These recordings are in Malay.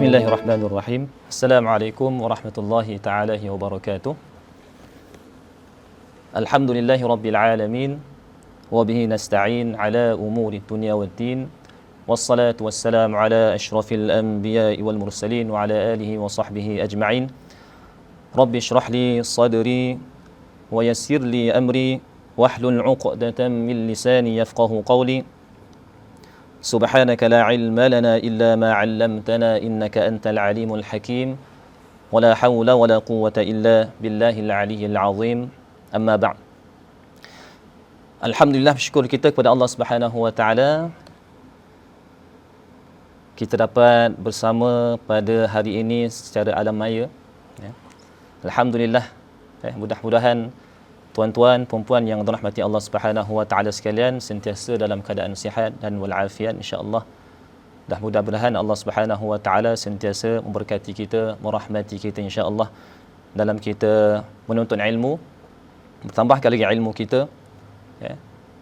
Bismillahirrahmanirrahim. Assalamualaikum warahmatullahi taala wabarakatuh. Alhamdulillahi rabbil alamin wa bihi nasta'in ala umuri dunya waddin. Wassalatu wassalamu ala asyrafil anbiya'i wal mursalin wa ala alihi wa sahbihi ajma'in. Rabbi shrah li sadri wa yassir li amri wahlul 'uqdatam min lisani yafqahu qawli. Subhanaka la ilma lana illa ma 'allamtana innaka antal alimul hakim. Wala haula wala quwwata illa billahil aliyyil azim. Amma ba'd. Alhamdulillah, bersyukur kita kepada Allah Subhanahu wa taala, kita dapat bersama pada hari ini secara alam maya. Alhamdulillah. Mudah-mudahan tuan-tuan, puan-puan yang dirahmati Allah Subhanahu wa taala sekalian sentiasa dalam keadaan sihat dan walafiat insya-Allah. Dan mudah-mudahan Allah Subhanahu wa taala sentiasa memberkati kita, merahmati kita insya-Allah dalam kita menuntut ilmu, bertambahkan lagi ilmu kita, ya.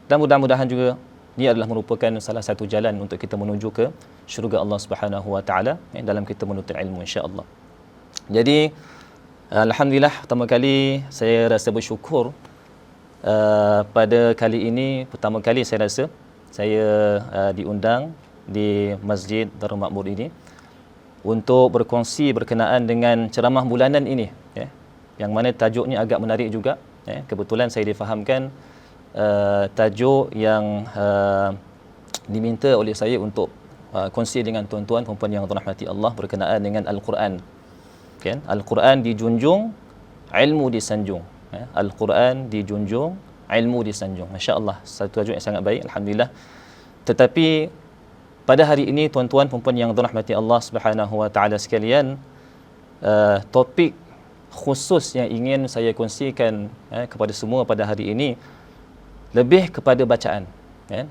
Dan mudah-mudahan juga ini adalah merupakan salah satu jalan untuk kita menuju ke syurga Allah Subhanahu wa taala, ya, dalam kita menuntut ilmu insya-Allah. Jadi alhamdulillah, pertama kali saya rasa bersyukur pada kali ini, pertama kali saya rasa saya diundang di Masjid Darul Makmur ini untuk berkongsi berkenaan dengan ceramah bulanan ini, ya, yang mana tajuknya agak menarik juga, ya. Kebetulan saya difahamkan tajuk yang diminta oleh saya untuk kongsi dengan tuan-tuan perempuan yang dirahmati Allah berkenaan dengan Al-Quran. Kan? Al-Quran dijunjung, ilmu disanjung. Al-Quran dijunjung, ilmu disanjung. Masya-Allah, satu tajuk yang sangat baik, alhamdulillah. Tetapi pada hari ini tuan-tuan perempuan yang dirahmati Allah Subhanahu wa taala sekalian, topik khusus yang ingin saya kongsikan kepada semua pada hari ini lebih kepada bacaan, ya.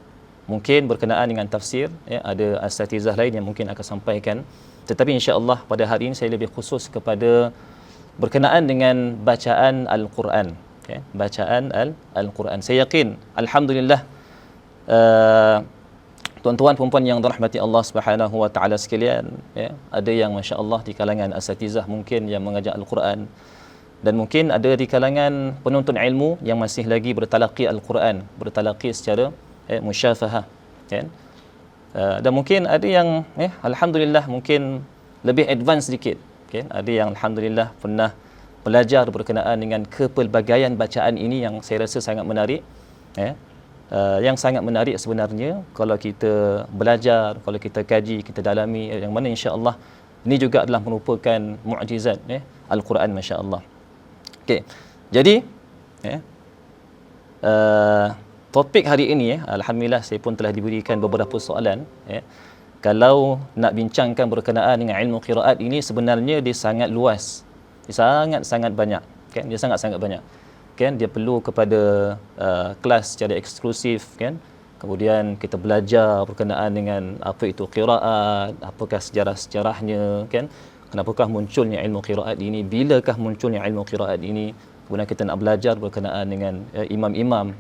Mungkin berkenaan dengan tafsir, ya, ada asatizah lain yang mungkin akan sampaikan. Tetapi insya-Allah pada hari ini saya lebih khusus kepada berkenaan dengan bacaan Al-Quran, ya, bacaan Al-Quran. Saya yakin alhamdulillah tuan-tuan perempuan yang dirahmati Allah Subhanahu wa taala sekalian, ya, ada yang masya-Allah di kalangan asatizah mungkin yang mengajar Al-Quran, dan mungkin ada di kalangan penuntut ilmu yang masih lagi bertalaqi Al-Quran, bertalaqi secara musyafahah, kan. Dan mungkin ada yang alhamdulillah mungkin lebih advance sedikit, okay? Ada yang alhamdulillah pernah belajar berkenaan dengan kepelbagaian bacaan ini yang saya rasa sangat menarik, yang sangat menarik sebenarnya kalau kita belajar, kalau kita kaji, kita dalami, yang mana insya-Allah ini juga adalah merupakan mukjizat, Al-Quran, masya-Allah. Okey. Jadi topik hari ini, alhamdulillah saya pun telah diberikan beberapa soalan, ya. Kalau nak bincangkan berkenaan dengan ilmu qiraat ini, sebenarnya dia sangat luas. Dia sangat-sangat banyak, kan? Dia sangat-sangat banyak. Kan? Dia perlu kepada kelas secara eksklusif, kan? Kemudian kita belajar berkenaan dengan apa itu qiraat, apakah sejarah-sejarahnya, kan? Kenapakah munculnya ilmu qiraat ini? Bilakah munculnya ilmu qiraat ini? Kemudian kita nak belajar berkenaan dengan imam-imam,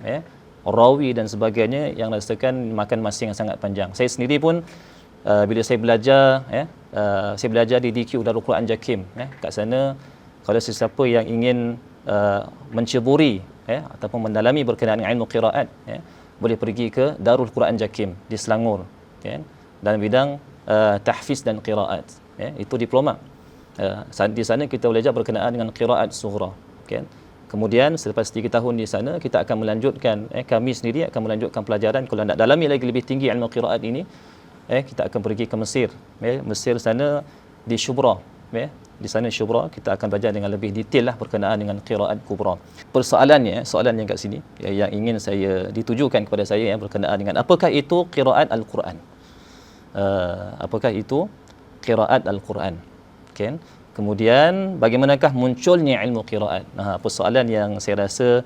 rawi dan sebagainya, yang rasakan makan masa yang sangat panjang. Saya sendiri pun bila saya belajar, saya belajar di DQ Darul Quran Jakim, kat sana kalau sesiapa yang ingin menceburi, ataupun mendalami berkenaan dengan ilmu qiraat, boleh pergi ke Darul Quran Jakim di Selangor, dalam bidang tahfiz dan qiraat, itu diploma. Di sana kita belajar berkenaan dengan qiraat sughra, kan. Kemudian selepas 3 tahun di sana, kita akan melanjutkan, kami sendiri akan melanjutkan pelajaran. Kalau nak dalami lagi lebih tinggi ilmu qiraat ini, kita akan pergi ke Mesir. Mesir sana di Shubra, di sana Shubra kita akan belajar dengan lebih detail lah berkenaan dengan qiraat kubra. Persoalannya, soalan yang kat sini, yang ingin saya ditujukan kepada saya, berkenaan dengan apakah itu qiraat Al-Quran? Apakah itu qiraat Al-Quran? Kan? Kemudian bagaimanakah munculnya ilmu qiraat? Persoalan yang saya rasa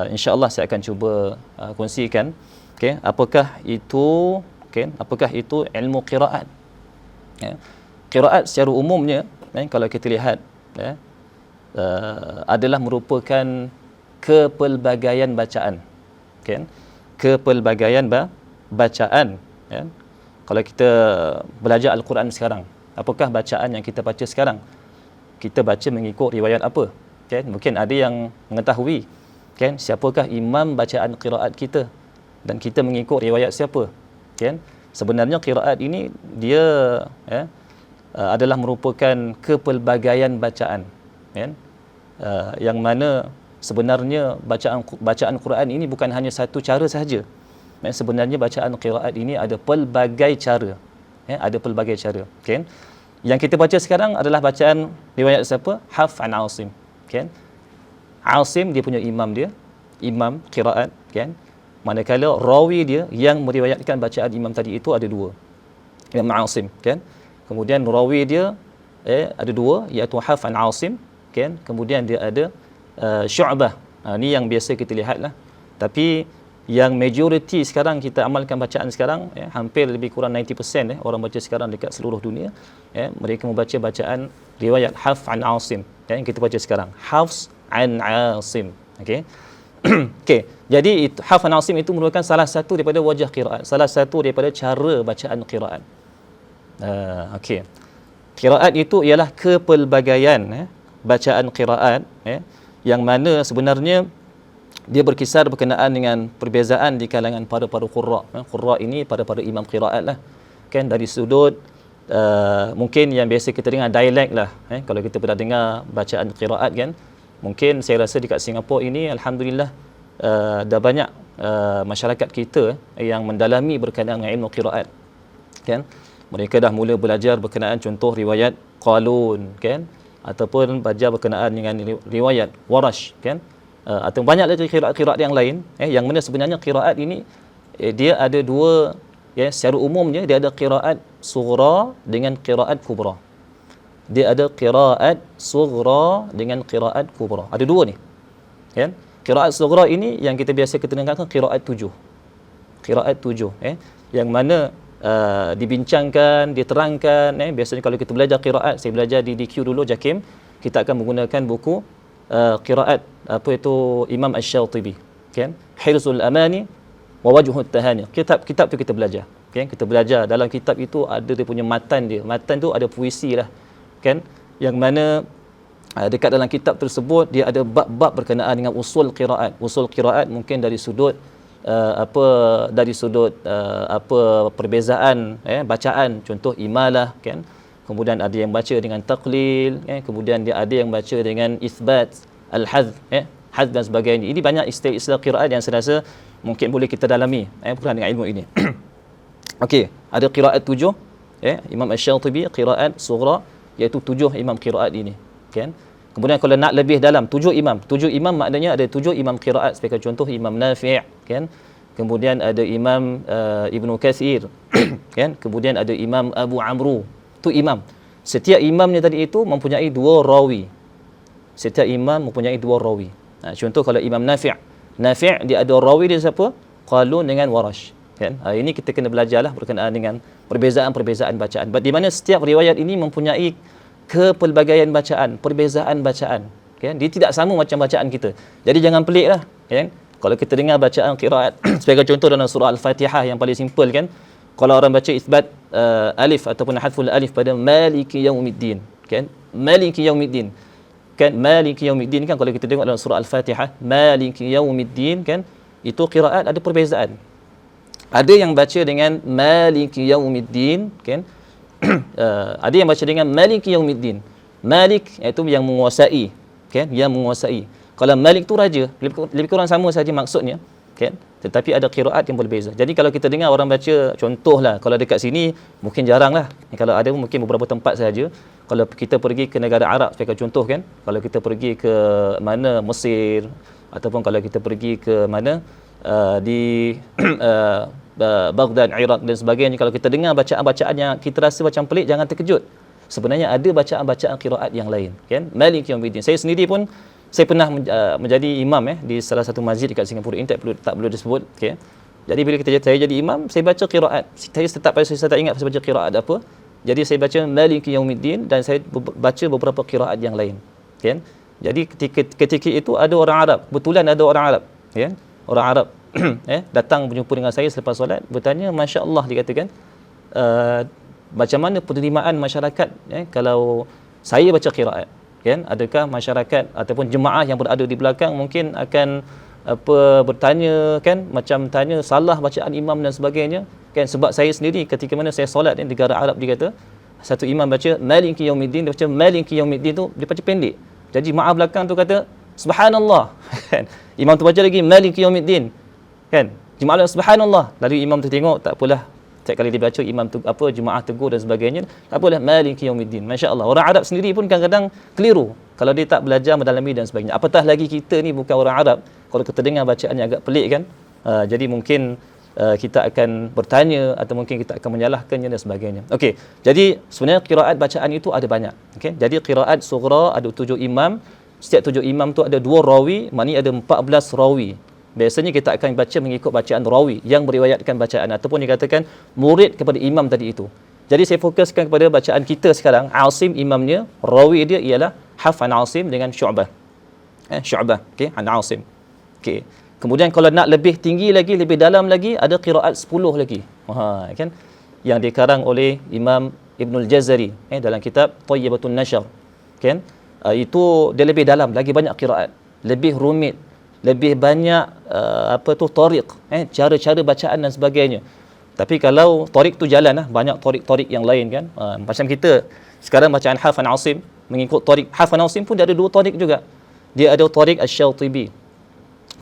insya-Allah saya akan cuba kongsikan. Okey, apakah itu ilmu qiraat? Ya. Qiraat secara umumnya kalau kita lihat adalah merupakan kepelbagaian bacaan. Okey. Kepelbagaian bacaan, ya. Kalau kita belajar Al-Quran sekarang, apakah bacaan yang kita baca sekarang? Kita baca mengikut riwayat apa? Okay? Mungkin ada yang mengetahui siapakah imam bacaan qiraat kita, dan kita mengikut riwayat siapa. Sebenarnya qiraat ini dia adalah merupakan kepelbagaian bacaan, yang mana sebenarnya bacaan Quran ini bukan hanya satu cara sahaja. Sebenarnya bacaan qiraat ini ada pelbagai cara. Ada pelbagai cara. Okay? Yang kita baca sekarang adalah bacaan riwayat siapa? Hafs an Asim. Okay? Asim dia punya imam dia, imam qiraat. Okay? Manakala rawi dia yang meriwayatkan bacaan imam tadi itu ada dua. Imam Asim. Okay? Kemudian rawi dia ada dua, iaitu Hafs an Asim. Okay? Kemudian dia ada Syu'bah. Ni yang biasa kita lihat lah. Tapi yang majoriti sekarang kita amalkan bacaan sekarang, hampir lebih kurang 90% orang baca sekarang dekat seluruh dunia, mereka membaca bacaan riwayat Hafs an Asim, yang kita baca sekarang, Hafs an Asim. Okey. Okey. Jadi Hafs an Asim itu merupakan salah satu daripada wajah qiraat, salah satu daripada cara bacaan qiraat. Okey. Qiraat itu ialah kepelbagaian bacaan qiraat, yang mana sebenarnya dia berkisar berkenaan dengan perbezaan di kalangan para qurra. Qurra ini para imam qiraat lah. Kan dari sudut mungkin yang biasa kita dengar dialek lah. Kalau kita pernah dengar bacaan qiraat kan, mungkin saya rasa dekat Singapura ini alhamdulillah dah banyak masyarakat kita yang mendalami berkenaan dengan ilmu qiraat. Kan? Mereka dah mula belajar berkenaan contoh riwayat Qalun kan, ataupun belajar berkenaan dengan riwayat Warash kan. Atau banyak lagi qiraat-qiraat yang lain, yang mana sebenarnya qiraat ini dia ada dua, secara umumnya dia ada qiraat sughra dengan qiraat kubra. Dia ada qiraat sughra dengan qiraat kubra. Ada dua ni. Kan? Qiraat sughra ini yang kita biasa kita dengarkan qiraat 7. Qiraat 7, yang mana dibincangkan, diterangkan, biasanya kalau kita belajar qiraat, saya belajar di DQ dulu JAKIM, kita akan menggunakan buku qiraat apa itu Imam Asy-Syatibi, kan, Hirzul Amani wa Wajhut Tahani. Kitab tu kita belajar, kan, kita belajar dalam kitab itu ada dia punya matan dia. Matan tu ada puisi lah, kan, yang mana dekat dalam kitab tersebut dia ada bab-bab berkenaan dengan usul qiraat. Usul qiraat mungkin dari sudut perbezaan bacaan, contoh imalah, kan. Kemudian ada yang baca dengan taqlil, kemudian dia ada yang baca dengan isbat, al-hadz, hadz dan sebagainya. Ini banyak istilah qiraat yang saya rasa mungkin boleh kita dalami berkenaan dengan ilmu ini. Okey, ada qiraat 7, Imam Asy-Syatibi qiraat sughra, iaitu 7 imam qiraat ini, kan. Kemudian kalau nak lebih dalam 7 imam maknanya ada 7 imam qiraat, sebagai contoh Imam Nafi', kan. Kemudian ada Imam Ibnu Katsir, kan. Kemudian ada Imam Abu Amru. Tu imam. Setiap imamnya tadi itu mempunyai 2 rawi. Setiap imam mempunyai 2 rawi. Contoh kalau Imam Nafi', dia ada rawi dia siapa? Qalun dengan Warash, kan. Ini kita kena belajarlah berkenaan dengan perbezaan-perbezaan bacaan. Di mana setiap riwayat ini mempunyai kepelbagaian bacaan, perbezaan bacaan, kan. Dia tidak sama macam bacaan kita. Jadi jangan peliklah, kan. Kalau kita dengar bacaan qiraat sebagai contoh dalam surah Al-Fatihah yang paling simple, kan. Kalau orang baca isbat alif ataupun hadful alif pada maliki yaumiddin, kan, maliki yaumiddin, kan, maliki yaumiddin, kan, kalau kita tengok dalam surah Al-Fatihah maliki yaumiddin, kan, itu qiraat ada perbezaan. Ada yang baca dengan maliki yaumiddin, kan, ada yang baca dengan maliki yaumiddin. Malik iaitu yang menguasai, kan, yang menguasai. Kalau Malik tu raja, lebih kurang sama saja maksudnya, kan, tetapi ada qiraat yang berbeza. Jadi kalau kita dengar orang baca, contohlah kalau dekat sini mungkin jaranglah, kalau ada mungkin beberapa tempat saja. Kalau kita pergi ke negara Arab sebagai contoh, kan, kalau kita pergi ke mana Mesir, ataupun kalau kita pergi ke mana di Baghdad, Iraq dan sebagainya, kalau kita dengar bacaan-bacaan yang kita rasa macam pelik, jangan terkejut. sebenarnya ada bacaan-bacaan qiraat yang lain, kan? Maliki yaumiddin. Saya sendiri pun saya pernah menjadi imam di salah satu masjid dekat Singapura ini, tak perlu disebut, okey. Jadi bila saya jadi imam, saya baca qiraat. Saya tak ingat saya baca qiraat apa. Jadi saya baca Maliki yaumiddin dan saya baca beberapa qiraat yang lain, kan? Jadi ketika itu ada orang Arab, kebetulan ada orang Arab, kan? Orang Arab datang berjumpa dengan saya selepas solat, bertanya, masya-Allah, dia katakan, macam mana penerimaan masyarakat kalau saya baca qiraat, kan? Adakah masyarakat ataupun jemaah yang berada di belakang mungkin akan bertanya, kan, macam tanya salah bacaan imam dan sebagainya, kan? Sebab saya sendiri ketika mana saya solat di negara Arab, dia kata satu imam baca Maliki yaumiddin, dia baca Maliki yaumiddin tu dia baca pendek. Jadi jemaah belakang tu kata subhanallah, kan? Imam tu baca lagi Maliki yaumiddin, kan? Jemaah subhanallah. Lalu imam tu tengok, tak apalah, setiap kali dia baca imam tu jemaah tegur dan sebagainya, tak apalah, Maliki yaumiddin. Masya-Allah. Orang Arab sendiri pun kadang-kadang keliru kalau dia tak belajar mendalami dan sebagainya. Apatah lagi kita ni bukan orang Arab, kalau kita dengar bacaannya agak pelik, kan? Jadi mungkin kita akan bertanya atau mungkin kita akan menyalahkannya dan sebagainya. Okey. Jadi sebenarnya qiraat bacaan itu ada banyak. Okey. Jadi qiraat sughra ada 7 imam. Setiap 7 imam tu ada 2 rawi, maknanya ada 14 rawi. Biasanya kita akan baca mengikut bacaan rawi yang meriwayatkan bacaan ataupun dikatakan murid kepada imam tadi itu. Jadi saya fokuskan kepada bacaan kita sekarang. Asim imamnya, rawi dia ialah Hafs an Asim dengan Syu'bah. Syu'bah, okey, an Asim. Okey. Kemudian kalau nak lebih tinggi lagi, lebih dalam lagi, ada qiraat 10 lagi. Kan? Yang dikarang oleh Imam Ibnul Jazari dalam kitab Thayyibatun Nashr. Kan? Itu dia lebih dalam, lagi banyak qiraat, lebih rumit, lebih banyak tariq, cara-cara bacaan dan sebagainya. Tapi kalau tariq tu jalan banyak tariq-tariq yang lain, kan? Macam kita sekarang bacaan Hafs an Asim mengikut tariq Hafs an Asim pun dia ada 2 tariq juga. Dia ada tariq Asy-Syatibi,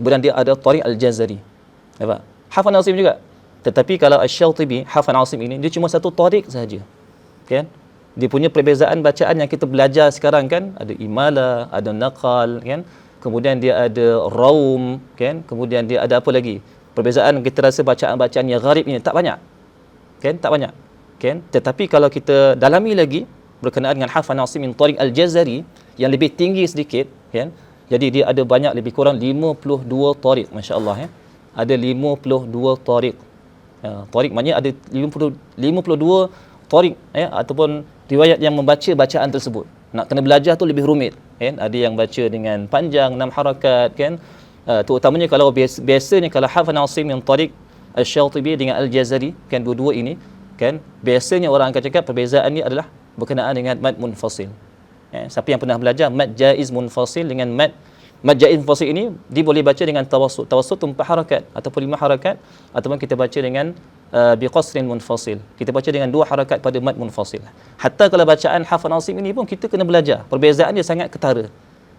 kemudian dia ada tariq Al-Jazari. Nampak? Hafs an Asim juga. Tetapi kalau Asy-Syatibi, Hafs an Asim ini dia cuma satu tariq sahaja. Kan? Dia punya perbezaan bacaan yang kita belajar sekarang, kan? Ada imala, ada naqal, kan? Kemudian dia ada raum, kan? Kemudian dia ada apa lagi? Perbezaan kita rasa bacaan-bacaan yang gharib ini tak banyak. Kan? Tak banyak. Kan? Tetapi kalau kita dalami lagi berkenaan dengan Hafs an Asim min tariq Al-Jazari yang lebih tinggi sedikit, kan? Jadi dia ada banyak, lebih kurang 52 tariq, masya-Allah, Ada 52 tariq. Tariq maknanya ada 52 tariq, ataupun riwayat yang membaca bacaan tersebut. Nak kena belajar tu lebih rumit, kan? Ada yang baca dengan panjang 6 harakat, kan? Terutamanya kalau biasanya kalau Hafs an Asim yang tariq Asy-Syatibi dengan Al-Jazari, kan, dua-dua ini, kan, biasanya orang akan cakap perbezaan ni adalah berkenaan dengan mad munfasil. Siapa yang pernah belajar mad jaiz munfasil dengan mad jaiz munfasil ini, dia boleh baca dengan tawassut. Tawassut 4 harakat ataupun 5 harakat, ataupun kita baca dengan biqasrin munfasil. Kita baca dengan 2 harakat pada mad munfasil. Hatta kalau bacaan Hafs an Asim ini pun kita kena belajar. Perbezaan dia sangat ketara.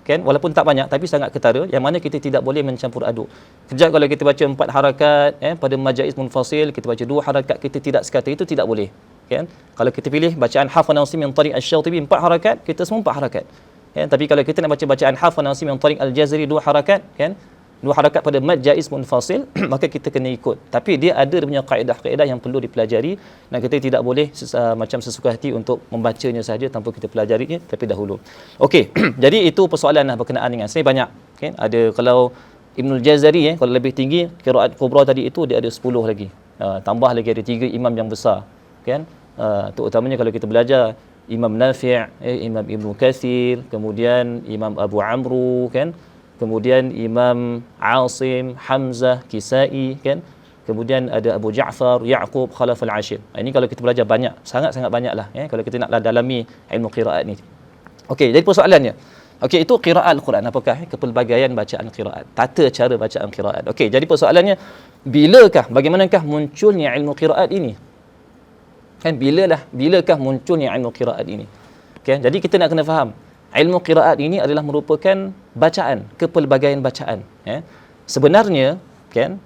Kan? Walaupun tak banyak tapi sangat ketara, yang mana kita tidak boleh mencampur aduk. Kejap kalau kita baca 4 harakat pada mad jaiz munfasil, kita baca 2 harakat, kita tidak sekata, itu tidak boleh. Kan? Kalau kita pilih bacaan Hafs an Asim yang tariq Asy-Syatibi 4 harakat, kita semua 4 harakat. Kan? Tapi kalau kita nak baca bacaan Hafs an Asim yang tariq Al-Jazari 2 harakat, kan? 2 harakat pada mad jaiz munfasil, maka kita kena ikut. Tapi dia ada punya kaedah-kaedah yang perlu dipelajari dan kita tidak boleh macam sesuka hati untuk membacanya saja tanpa kita pelajarinya terlebih dahulu. Okey, jadi itu persoalan berkenaan dengan saya banyak. Kan? Ada kalau Ibnul Jazari kalau lebih tinggi qiraat kubra tadi itu dia ada 10 lagi. Tambah lagi ada 3 imam yang besar. Kan? Terutamanya kalau kita belajar Imam Nafi', Imam Ibnu Katsir, kemudian Imam Abu Amru, kan? Kemudian Imam Asim, Hamzah, Kisai, kan? Kemudian ada Abu Ja'far, Ya'qub, Khalaf al-Ashir. Ini kalau kita belajar banyak, sangat-sangat banyaklah, kalau kita nak dalami ilmu qiraat ni. Okey, jadi persoalannya. Okey, itu qiraat Al-Quran. Apakah kepelbagaian bacaan qiraat? Tata cara bacaan qiraat. Okey, jadi persoalannya, bagaimanakah munculnya ilmu qiraat ini? Kan bilakah munculnya ilmu qiraat ini? Okay? Jadi kita nak kena faham, ilmu qiraat ini adalah merupakan bacaan, kepelbagaian bacaan. Sebenarnya, kan,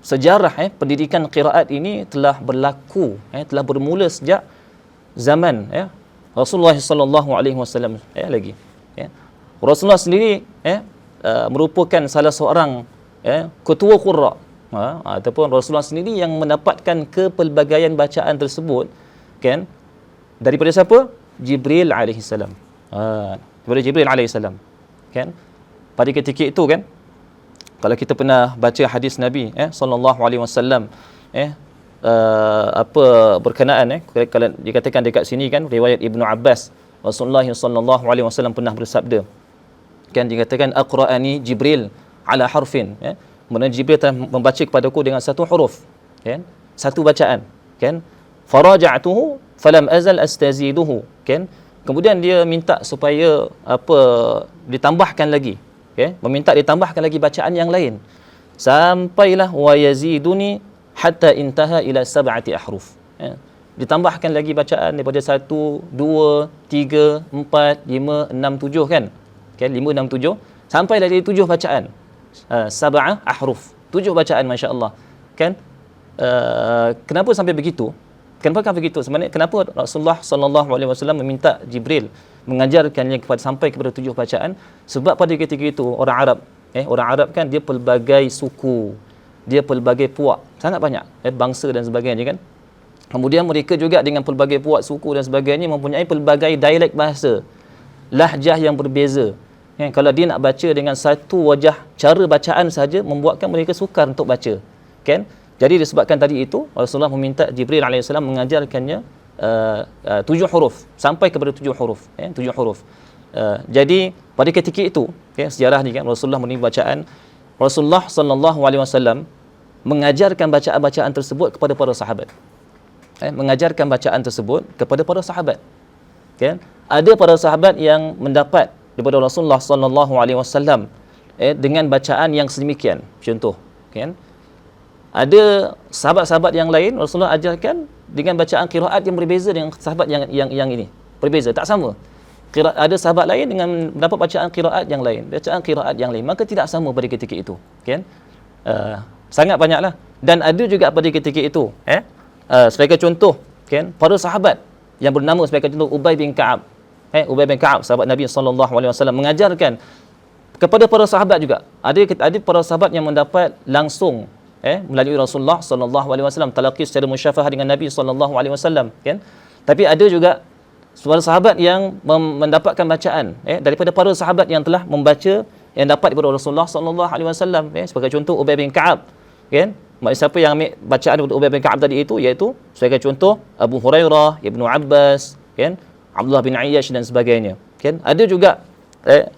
sejarah pendidikan qiraat ini telah berlaku, telah bermula sejak zaman Rasulullah sallallahu alaihi wasallam lagi. Rasulullah sendiri merupakan salah seorang ketua qurra, ataupun Rasulullah sendiri yang mendapatkan kepelbagaian bacaan tersebut, kan, Daripada siapa? Jibril alaihi salam. Daripada Jibril alaihi salam. Kan? Pada ketika itu kan, kalau kita pernah baca hadis Nabi sallallahu alaihi wasallam apa berkenaan kalau dikatakan dekat sini kan, riwayat Ibnu Abbas, Rasulullah sallallahu alaihi wasallam pernah bersabda, kan dikatakan aqra'ani Jibril ala harfin, mana Jibril telah membaca kepadaku dengan satu huruf, kan, satu bacaan, kan, faraja'tuhu falam azal astaziduhu, kan, kemudian dia minta supaya apa ditambahkan lagi, okay? Meminta ditambahkan lagi bacaan yang lain, sampailah wa yaziduni hatta intaha ila sab'ati ahruf, ditambahkan lagi bacaan daripada 1, 2, 3, 4, 5, 6, 7 kan, okay? 5, 6, 7 sampai dari 7 bacaan, sab'ah ahruf, 7 bacaan, masya-Allah, kan. Kenapa sampai begitu? Kenapa begitu? Sebenarnya kenapa Rasulullah sallallahu alaihi wasallam meminta Jibril mengajarkannya sampai kepada 7 bacaan? Sebab pada ketika itu orang Arab, orang Arab kan dia pelbagai suku, dia pelbagai puak, sangat banyak, bangsa dan sebagainya kan. Kemudian mereka juga dengan pelbagai puak suku dan sebagainya mempunyai pelbagai dialek bahasa, lahjah yang berbeza. Kalau dia nak baca dengan satu wajah cara bacaan saja membuatkan mereka sukar untuk baca, kan. Jadi disebabkan tadi itu Rasulullah meminta Jibril alaihissalam mengajarkannya 7 huruf sampai kepada 7 huruf, 7 huruf. Jadi pada ketika itu, sejarah ni kan, Rasulullah memberi bacaan, Rasulullah sallallahu alaihi wasallam mengajarkan bacaan-bacaan tersebut kepada para sahabat. Mengajarkan bacaan tersebut kepada para sahabat. Kan? Ada para sahabat yang mendapat daripada Rasulullah sallallahu alaihi wasallam dengan bacaan yang sedemikian. Contoh, kan? Ada sahabat-sahabat yang lain Rasulullah ajarkan dengan bacaan qiraat yang berbeza dengan sahabat yang ini. Berbeza, tak sama. Ada sahabat lain dengan mendapat bacaan qiraat yang lain, maka tidak sama pada ketika itu, kan? Sangat banyaklah. Dan ada juga pada ketika itu, sebagai contoh, kan, para sahabat yang bernama sebagai contoh Ubay bin Ka'ab. Ubay bin Ka'ab, sahabat Nabi sallallahu alaihi wasallam, mengajarkan kepada para sahabat juga. Ada para sahabat yang mendapat langsung melalui Rasulullah sallallahu alaihi wasallam, talaqi secara musyafahah dengan Nabi sallallahu alaihi wasallam, kan? Tapi ada juga para sahabat yang mendapatkan bacaan daripada para sahabat yang telah membaca, yang dapat daripada Rasulullah sallallahu alaihi wasallam, sebagai contoh Ubay bin Ka'ab, kan? Siapa yang ambil bacaan daripada Ubay bin Ka'ab tadi itu, iaitu sebagai contoh Abu Hurairah, Ibnu Abbas, kan? Abdullah bin Ayyash dan sebagainya, kan? Ada juga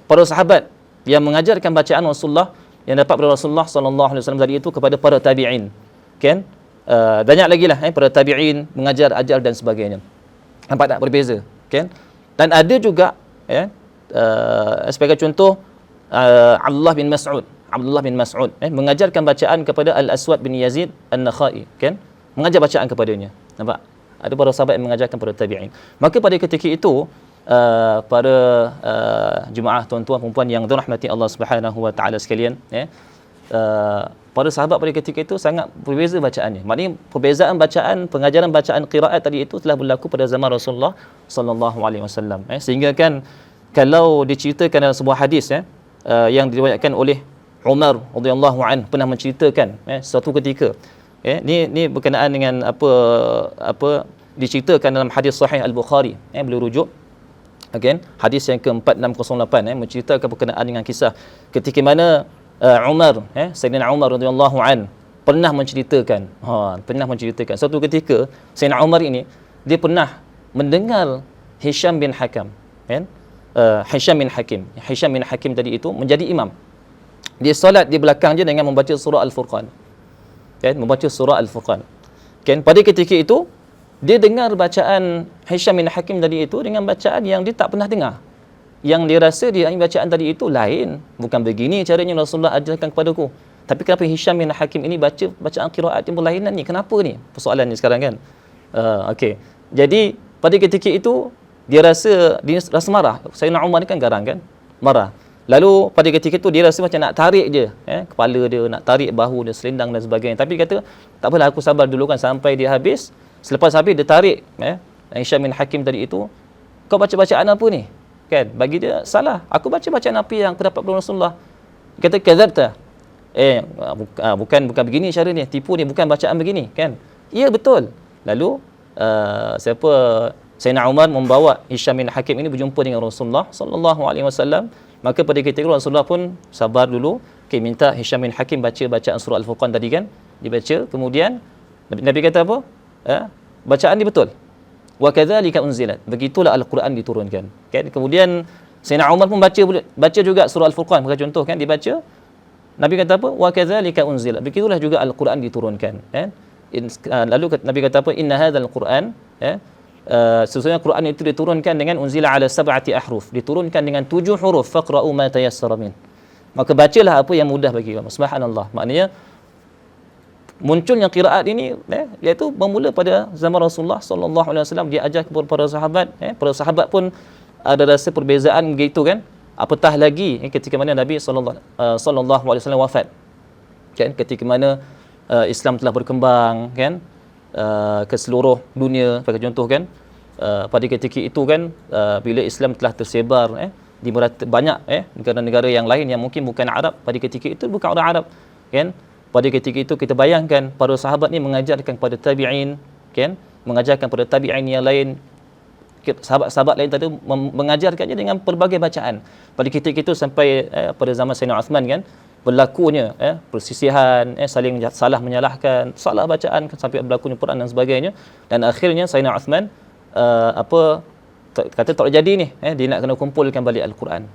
para sahabat yang mengajarkan bacaan Rasulullah yang dapat daripada Rasulullah sallallahu alaihi wasallam tadi itu kepada para tabi'in, kan? Banyak lagi lah para tabi'in mengajar, ajar dan sebagainya. Nampak tak berbeza, kan? Dan ada juga sebagai contoh Abdullah bin Mas'ud mengajarkan bacaan kepada Al-Aswad bin Yazid An-Nakhai, kan? Mengajar bacaan kepadanya. Nampak? Ada para sahabat yang mengajarkan pada tabi'in. Maka pada ketika itu para jemaah tuan-tuan perempuan yang dirahmati Allah Subhanahu wa taala sekalian, para sahabat pada ketika itu sangat berbeza bacaannya. Maknanya perbezaan bacaan, pengajaran bacaan qiraat tadi itu telah berlaku pada zaman Rasulullah sallallahu alaihi wasallam. Sehingga kan kalau diceritakan dalam sebuah hadis yang diriwayatkan oleh Umar radhiyallahu anhu, pernah menceritakan suatu ketika, ni berkenaan dengan apa diceritakan dalam hadis sahih Al-Bukhari, beliau rujuk, again, hadis yang ke-4608, menceritakan berkenaan dengan kisah ketika mana Umar, Sayyidina Umar radhiyallahu an pernah menceritakan suatu ketika Sayyidina Umar ini dia pernah mendengar Hisham bin Hakim, kan? Hisham bin Hakim tadi itu menjadi imam. Dia solat di belakang dia dengan membaca surah Al-Furqan. Kan? Membaca surah Al-Furqan. Kan? Pada ketika itu dia dengar bacaan Hisham bin Hakim tadi itu dengan bacaan yang dia tak pernah dengar. Yang dia rasa dia bacaan tadi itu lain, bukan begini caranya Rasulullah ajarkan kepadaku. Tapi kenapa Hisham bin Hakim ini baca bacaan qiraat yang berlainan ni? Kenapa ni? Persoalan ni sekarang kan. Okey. Jadi pada ketika itu dia rasa marah. Sayyidina Umar ni kan garang kan? Marah. Lalu pada ketika itu dia rasa macam nak tarik je kepala dia, nak tarik bahu dia, selendang dan sebagainya. Tapi kata, tak apalah, aku sabar dulu kan sampai dia habis. Selepas habis dia tarik Hisham bin Hakim tadi itu, kau baca bacaan apa ni? Kan? Bagi dia salah. Aku baca bacaan apa yang aku dapat dari Rasulullah. Kata kadzabta. Bukan begini cara ni, tipu ni, bukan bacaan begini, kan? Ya betul. Lalu Sayyidina Umar membawa Hisham bin Hakim ini berjumpa dengan Rasulullah sallallahu alaihi wasallam. Maka pada ketika itu Rasulullah pun sabar dulu, minta Hisham bin Hakim baca bacaan surah Al-Furqan tadi kan, dibaca, kemudian Nabi kata apa? Bacaan dia betul. Wa kadzalika unzilat. Begitulah Al-Quran diturunkan. Kan? Kemudian Sayyidina Umar pun baca juga surah Al-Furqan, bagi contoh kan, dibaca. Nabi kata apa? Wa kadzalika unzilat. Begitulah juga Al-Quran diturunkan, kan? Lalu Nabi kata apa? Inna hadzal Quran, sesungguhnya Quran itu diturunkan dengan unzila ala sab'ati ahruf, diturunkan dengan 7 huruf, faqra'u ma tayassara min. Maka bacalah apa yang mudah bagi kamu. Subhanallah. Maknanya munculnya qiraat ini iaitu bermula pada zaman Rasulullah sallallahu alaihi wasallam, dia ajar kepada para sahabat. Para sahabat pun ada rasa perbezaan begitu kan. Apatah lagi ketika mana Nabi sallallahu alaihi wasallam wafat. Kan, ketika mana Islam telah berkembang kan, ke seluruh dunia, bagi contoh kan, pada ketika itu kan, bila Islam telah tersebar di banyak negara-negara yang lain yang mungkin bukan Arab, pada ketika itu bukan orang Arab kan, pada ketika itu kita bayangkan para sahabat ni mengajarkan kepada tabi'in kan, mengajarkan kepada tabi'in yang lain, sahabat-sahabat lain tadi mengajarkannya dengan pelbagai bacaan. Pada ketika itu sampai pada zaman Sayyidina Uthman kan, berlakunya persisihan, saling salah menyalahkan, salah bacaan sampai berlakunya perang dan sebagainya. Dan akhirnya Sayyidina Uthman kata tak jadi ni, dia nak kena kumpulkan balik Al-Quran.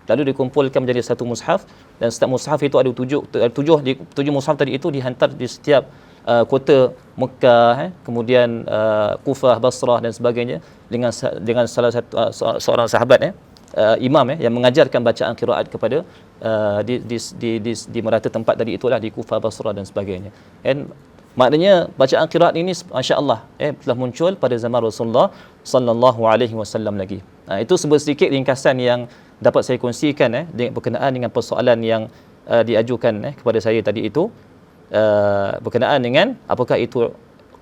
Lalu dikumpulkan menjadi satu mushaf, dan setiap mushaf itu ada tujuh mushaf tadi itu dihantar di setiap kota Mekah, kemudian Kufah, Basrah dan sebagainya, dengan salah satu seorang sahabat imam yang mengajarkan bacaan qiraat kepada di merata tempat tadi itulah, di Kufah, Basrah dan sebagainya. Dan maknanya bacaan qiraat ini masya-Allah telah muncul pada zaman Rasulullah sallallahu alaihi wasallam lagi. Itu sedikit ringkasan yang dapat saya kongsikan berkenaan dengan persoalan yang diajukan kepada saya tadi itu, berkenaan dengan apakah itu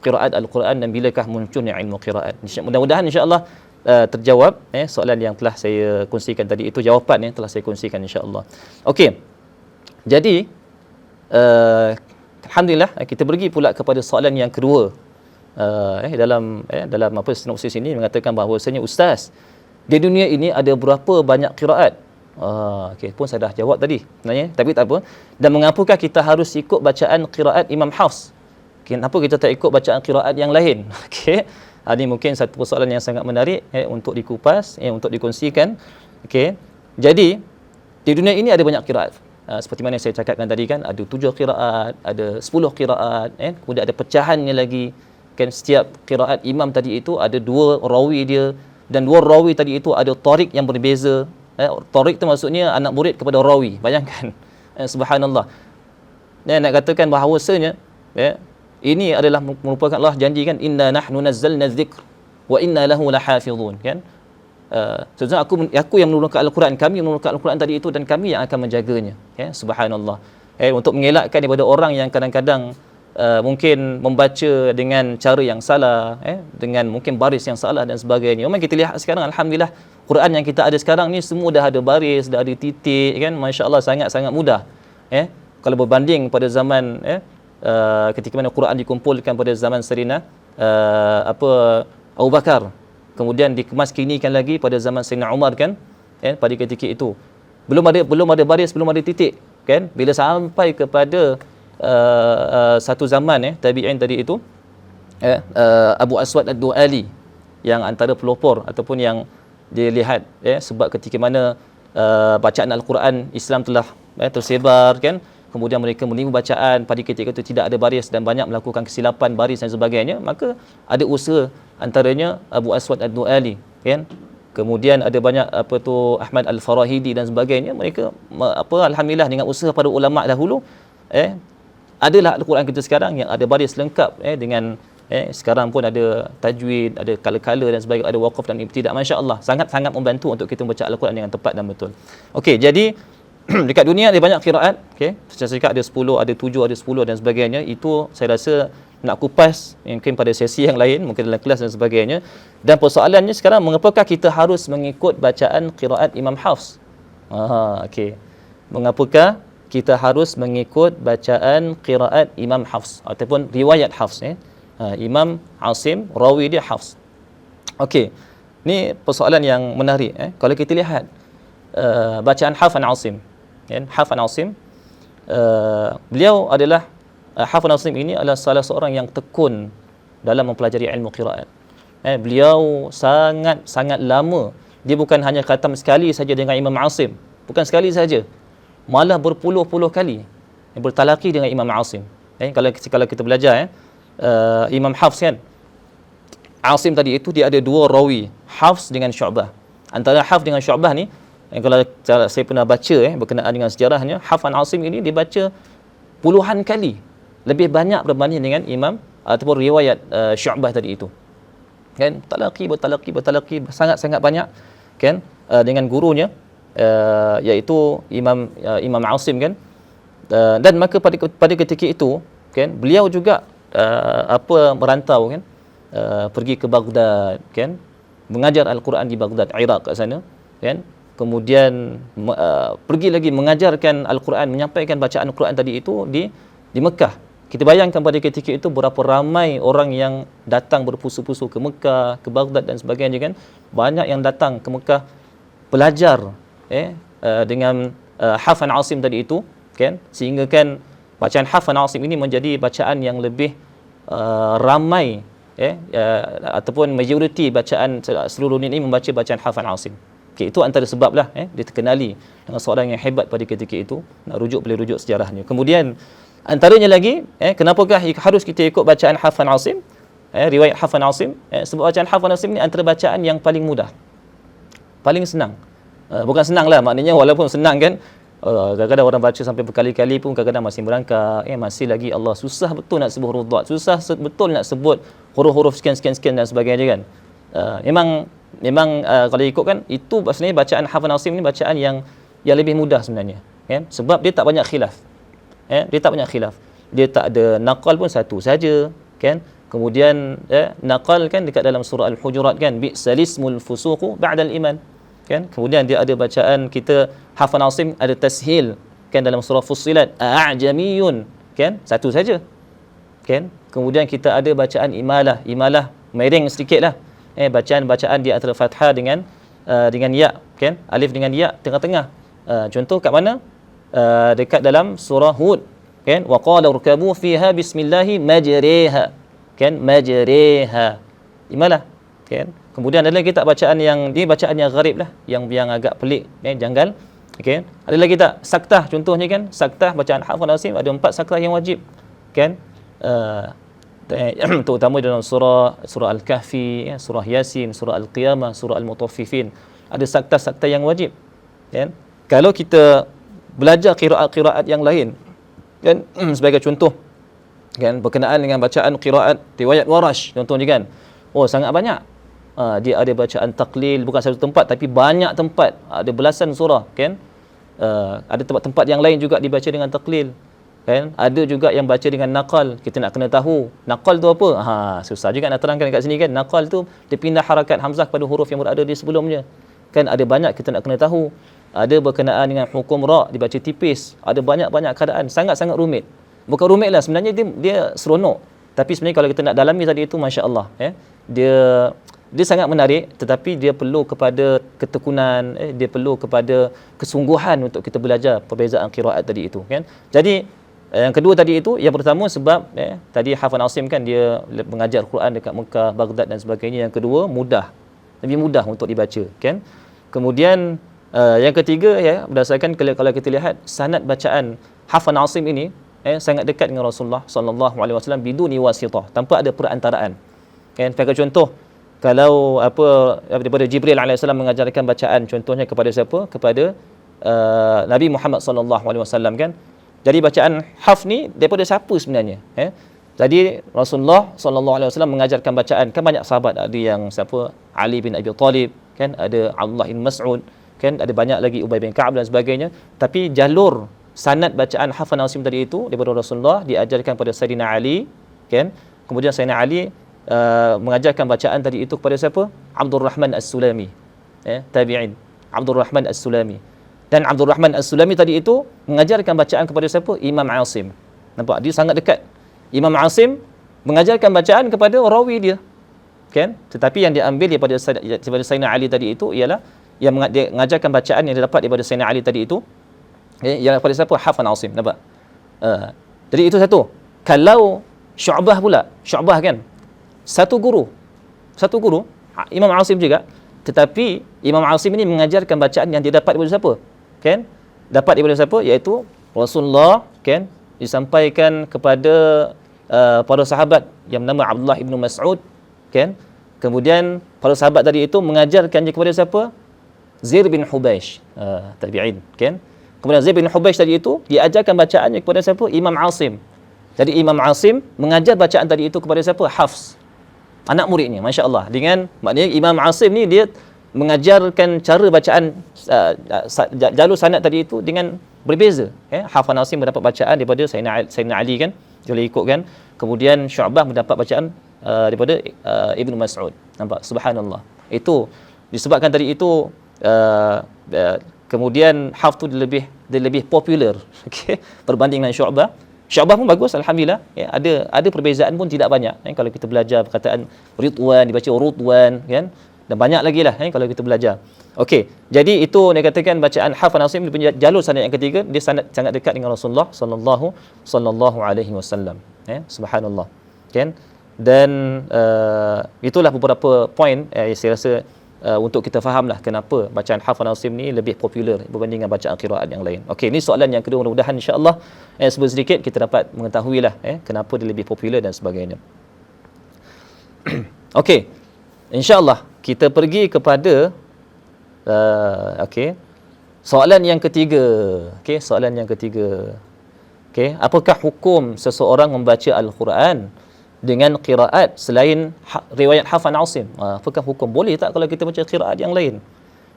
qiraat Al-Quran dan bilakah munculnya ilmu qiraat. Mudah-mudahan insya-Allah terjawab soalan yang telah saya kongsikan tadi itu, jawapan yang telah saya kongsikan insya-Allah. Okey. Jadi alhamdulillah kita pergi pula kepada soalan yang kedua. Dalam apa sinopsis ini mengatakan bahawasanya, ustaz, di dunia ini ada berapa banyak qiraat? Okey, pun saya dah jawab tadi sebenarnya, tapi tak apa. Dan mengapakah kita harus ikut bacaan qiraat Imam Hafs? Kenapa kita tak ikut bacaan qiraat yang lain? Okey. Ini mungkin satu persoalan yang sangat menarik untuk dikupas, untuk dikongsikan. Okey. Jadi di dunia ini ada banyak qiraat. Seperti mana saya cakapkan tadi kan, ada 7 qiraat, ada 10 qiraat, kemudian ada pecahannya lagi. Kan setiap qiraat imam tadi itu ada 2 rawi dia, dan 2 rawi tadi itu ada tariq yang berbeza. Tariq itu maksudnya anak murid kepada rawi. Bayangkan. Subhanallah. Nak katakan bahawasanya ini adalah merupakan Allah janji kan, inna nahnu nazzalna dzikr wa inna lahu lahafizun kan. Sebenarnya aku yang menurunkan Al-Quran, kami yang menurunkan Al-Quran tadi itu, dan kami yang akan menjaganya. Subhanallah. Untuk mengelakkan daripada orang yang kadang-kadang mungkin membaca dengan cara yang salah, dengan mungkin baris yang salah dan sebagainya. Memang kita lihat sekarang alhamdulillah Quran yang kita ada sekarang ni semua dah ada baris, dah ada titik kan, masya-Allah, sangat-sangat mudah. Kalau berbanding pada zaman ketika mana Quran dikumpulkan pada zaman Sayyidina Abu Bakar, kemudian dikemas kinikan lagi pada zaman Sayyidina Umar kan, pada ketika itu belum ada baris, belum ada titik kan. Bila sampai kepada satu zaman tabi'in tadi itu, Abu Aswad Ad-Du'ali, yang antara pelopor ataupun yang dilihat sebab ketika mana bacaan Al-Quran Islam telah tersebar kan, kemudian mereka meniru bacaan, pada ketika itu tidak ada baris dan banyak melakukan kesilapan baris dan sebagainya, maka ada usaha antaranya Abu Aswad Ad-Du'ali kan, kemudian ada banyak Ahmad Al-Farahidi dan sebagainya. Mereka alhamdulillah dengan usaha para ulama dahulu adalah Al-Quran kita sekarang yang ada baris lengkap dengan sekarang pun ada tajwid, ada kala-kala dan sebagainya, ada waqaf dan ibtidak. Masya-Allah, sangat-sangat membantu untuk kita membaca Al-Quran dengan tepat dan betul. Okey, jadi dekat dunia ada banyak qiraat, saya cakap ada 10, ada 7, ada 10 dan sebagainya. Itu saya rasa nak kupas mungkin pada sesi yang lain, mungkin dalam kelas dan sebagainya. Dan persoalannya sekarang, mengapakah kita harus mengikut bacaan qiraat Imam Hafs? Okey. Mengapakah kita harus mengikut bacaan qiraat Imam Hafs ataupun riwayat Hafs? Imam Asim, rawi dia Hafs. Okey. Ni persoalan yang menarik. Kalau kita lihat bacaan Hafan Asim. Hafan Asim, beliau adalah Hafan Asim ini adalah salah seorang yang tekun dalam mempelajari ilmu qiraat. Beliau sangat lama. Dia bukan hanya khatam sekali saja dengan Imam Asim, bukan sekali saja, malah berpuluh-puluh kali bertalaqi dengan Imam Asim. Kalau kita belajar Imam Hafs kan, Asim tadi itu dia ada dua rawi, Hafs dengan Syu'bah. Antara Hafs dengan Syu'bah ni, kalau saya pernah baca berkenaan dengan sejarahnya, Hafan Asim ini dibaca puluhan kali, lebih banyak berbanding dengan Imam ataupun riwayat Syu'bah tadi itu. Kan, bertalaqi sangat banyak kan, dengan gurunya iaitu Imam Asim kan. Dan maka pada ketika itu kan, beliau juga merantau kan, pergi ke Baghdad kan, mengajar Al-Quran di Baghdad, Iraq kat sana kan. Kemudian pergi lagi mengajarkan Al-Quran, menyampaikan bacaan Al-Quran tadi itu di Mekah. Kita bayangkan pada ketika itu berapa ramai orang yang datang berpusu-pusu ke Mekah, ke Baghdad dan sebagainya kan. Banyak yang datang ke Mekah belajar dengan Hafan Asim tadi itu kan, sehingga kan bacaan Hafan Asim ini menjadi bacaan yang lebih ramai ataupun majoriti bacaan seluruh dunia ini membaca bacaan Hafan Asim. Okay, itu antara sebablah dia terkenali dengan seorang yang hebat pada ketika itu. Nak boleh rujuk sejarahnya. Kemudian antaranya lagi, kenapakah harus kita ikut bacaan Hafan Asim? Riwayat Hafan Asim, sebab bacaan Hafan Asim ni antara bacaan yang paling mudah, paling senang. Bukan senang lah, maknanya walaupun senang kan, kadang-kadang orang baca sampai berkali-kali pun kadang-kadang masih merangkak, masih lagi Allah, susah betul nak sebut huruf dhat, susah betul nak sebut huruf-huruf sekian dan sebagainya kan. Memang kalau ikut kan, itu sebenarnya bacaan Hafan Asim ni bacaan yang lebih mudah sebenarnya kan, sebab dia tak banyak khilaf. Dia tak ada naqal pun satu saja kan. Kemudian naqal kan dekat dalam surah Al-Hujurat kan, bi'salismul fusuqu ba'dal iman kan. Kemudian dia ada bacaan kita Hafan Asim ada tashil kan dalam surah Fussilat, a'jamiyun kan, satu saja kan. Kemudian kita ada bacaan imalah miring sedikitlah, bacaan di antara fathah dengan ya kan, alif dengan ya tengah-tengah. Contoh kat mana? Dekat dalam surah Hud kan, wa qala urkabu fiha bismillahi majriha kan, majriha imalah kan. Kemudian ada lagi tak bacaan yang gharib lah, yang agak pelik janggal kan. Ada lagi tak saktah, contohnya kan, saktah bacaan Hafan Asim ada 4 saktah yang wajib kan, terutama dalam surah Al-Kahfi, surah Yasin, surah Al-Qiyamah, surah Al-Mutaffifin, ada saktah-saktah yang wajib kan. Kalau kita belajar qiraat yang lain kan, sebagai contoh kan, berkenaan dengan bacaan qiraat riwayat Warash contohnya kan, sangat banyak. Dia ada bacaan taklil, bukan satu tempat tapi banyak tempat, ada belasan surah kan. Ada tempat-tempat yang lain juga dibaca dengan taklil kan. Ada juga yang baca dengan naqal. Kita nak kena tahu naqal tu apa. Susah juga nak terangkan kat sini kan. Naqal tu dia pindah harakat hamzah pada huruf yang berada di sebelumnya kan. Ada banyak kita nak kena tahu. Ada berkenaan dengan hukum ra, dibaca tipis. Ada banyak keadaan, sangat-sangat rumit. Bukan rumit lah, sebenarnya dia seronok. Tapi sebenarnya kalau kita nak dalami tadi itu, masya-Allah dia sangat menarik, tetapi dia perlu kepada ketekunan, dia perlu kepada kesungguhan untuk kita belajar perbezaan qiraat tadi itu kan. Jadi yang kedua tadi itu, yang pertama sebab tadi Hafan Asim kan dia mengajar Quran dekat Mekah, Baghdad dan sebagainya. Yang kedua mudah, lebih mudah untuk dibaca kan. Kemudian yang ketiga berdasarkan kalau kita lihat sanad bacaan Hafan Asim ini sangat dekat dengan Rasulullah sallallahu alaihi wasallam biduni wasithah, tanpa ada perantaraan kan. Sebagai contoh, kalau daripada Jibril alaihissalam mengajarkan bacaan contohnya kepada siapa? Kepada Nabi Muhammad sallallahu alaihi wasallam kan. Jadi bacaan Hafs ni daripada siapa sebenarnya? Jadi Rasulullah sallallahu alaihi wasallam mengajarkan bacaan, kan banyak sahabat, ada yang siapa? Ali bin Abi Talib kan, ada Abdullah bin Mas'ud kan, ada banyak lagi, Ubay bin Ka'ab dan sebagainya. Tapi jalur sanad bacaan Hafan Asim tadi itu daripada Rasulullah diajarkan pada Sayyidina Ali kan. Kemudian Sayyidina Ali mengajarkan bacaan tadi itu kepada siapa? Abdul Rahman As-Sulami, tabi'in, Abdul Rahman As-Sulami. Dan Abdul Rahman As-Sulami tadi itu mengajarkan bacaan kepada siapa? Imam Asim. Nampak, dia sangat dekat. Imam Asim mengajarkan bacaan kepada rawi dia kan? Tetapi yang diambil daripada Sayyidina Ali tadi itu ialah yang dia mengajarkan bacaan yang dia dapat daripada Sayyidina Ali tadi itu, yang daripada siapa? Hafan Asim. Nampak? Jadi itu satu. Kalau Syu'bah kan satu guru Imam Asim juga, tetapi Imam Asim ini mengajarkan bacaan yang dia dapat daripada siapa? Kan? Dapat daripada siapa? Iaitu Rasulullah, kan? Disampaikan kepada para sahabat yang bernama Abdullah ibn Mas'ud, kan? Kemudian para sahabat tadi itu mengajarkannya kepada siapa? Zaid bin Hubaish, tabi'in, kan? Kemudian Zaid bin Hubaish tadi itu diajarkan bacaannya kepada siapa? Imam Asim. Jadi Imam Asim mengajar bacaan tadi itu kepada siapa? Hafs, anak muridnya, masya-Allah. Dengan maknanya Imam Asim ni dia mengajarkan cara bacaan jalur sanad tadi itu dengan berbeza. Hafan Asim mendapat bacaan daripada Sayyidina Ali, kan? Kalau ikutkan. Kemudian Syu'bah mendapat bacaan daripada Ibnu Mas'ud. Nampak? Subhanallah. Itu disebabkan tadi itu kemudian Hafs tu dia lebih popular, okey, berbanding dengan Syu'bah. Syu'bah pun bagus, alhamdulillah. Ya, ada perbezaan pun tidak banyak. Kalau kita belajar perkataan Ridwan dibaca Rudwan, kan? Dan banyak lagi lah kalau kita belajar. Okey, jadi itu dia katakan bacaan Hafan Asim punya jalur sanad yang ketiga, dia sanad dekat dengan Rasulullah sallallahu alaihi wasallam. Subhanallah. Kan? Dan itulah beberapa poin saya rasa untuk kita fahamlah kenapa bacaan Hafan Asim ni lebih popular berbanding dengan bacaan qiraat yang lain. Okey, ini soalan yang kedua, mudah-mudahan insya-Allah sedikit kita dapat mengetahuilah kenapa dia lebih popular dan sebagainya. Okey. InsyaAllah kita pergi kepada soalan yang ketiga. Soalan yang ketiga. Apakah hukum seseorang membaca Al-Quran dengan qiraat selain riwayat Hafan Asim? Apakah hukum? Boleh tak kalau kita baca qiraat yang lain?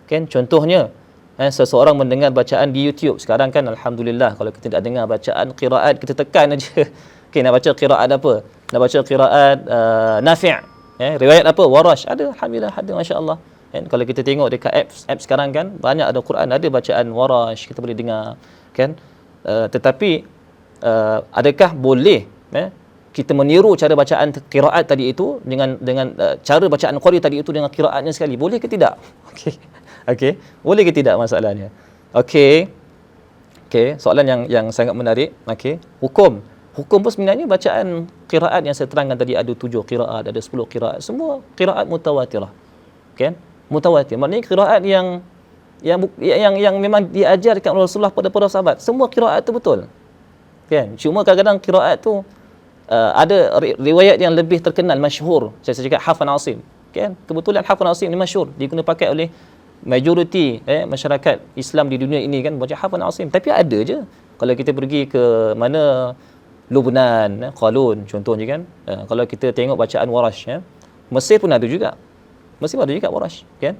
Contohnya seseorang mendengar bacaan di YouTube. Sekarang kan alhamdulillah kalau kita tak dengar bacaan qiraat, kita tekan aja. Nak baca qiraat apa? Nak baca qiraat Nafi'. Riwayat apa? Warash. Ada, alhamdulillah ada, masya-Allah. Kalau kita tengok dekat apps sekarang kan banyak ada Quran, ada bacaan Warash, kita boleh dengar, kan? Tetapi adakah boleh kita meniru cara bacaan qiraat tadi itu dengan cara bacaan qari tadi itu dengan qiraatnya sekali? Boleh ke tidak? Okey. Boleh ke tidak masalahnya? Okey, soalan yang sangat menarik. Hukum pun sebenarnya bacaan qiraat yang saya terangkan tadi, ada 7 qiraat, ada 10 qiraat, semua qiraat mutawatirah. Kan? Mutawatir. Maknanya qiraat yang memang diajarkan Rasulullah pada para sahabat. Semua qiraat tu betul. Kan? Cuma kadang-kadang qiraat tu ada riwayat yang lebih terkenal, masyhur. Saya cakap Hafan Asim. Kan? Kebetulan Hafan Asim ni masyhur, diguna pakai oleh majoriti masyarakat Islam di dunia ini, kan, baca Hafan Asim. Tapi ada je. Kalau kita pergi ke mana, Lubnan, Qalun contohnya, kan, kalau kita tengok bacaan Warash, Mesir pun ada juga. Mesir pun ada juga Warash, kan.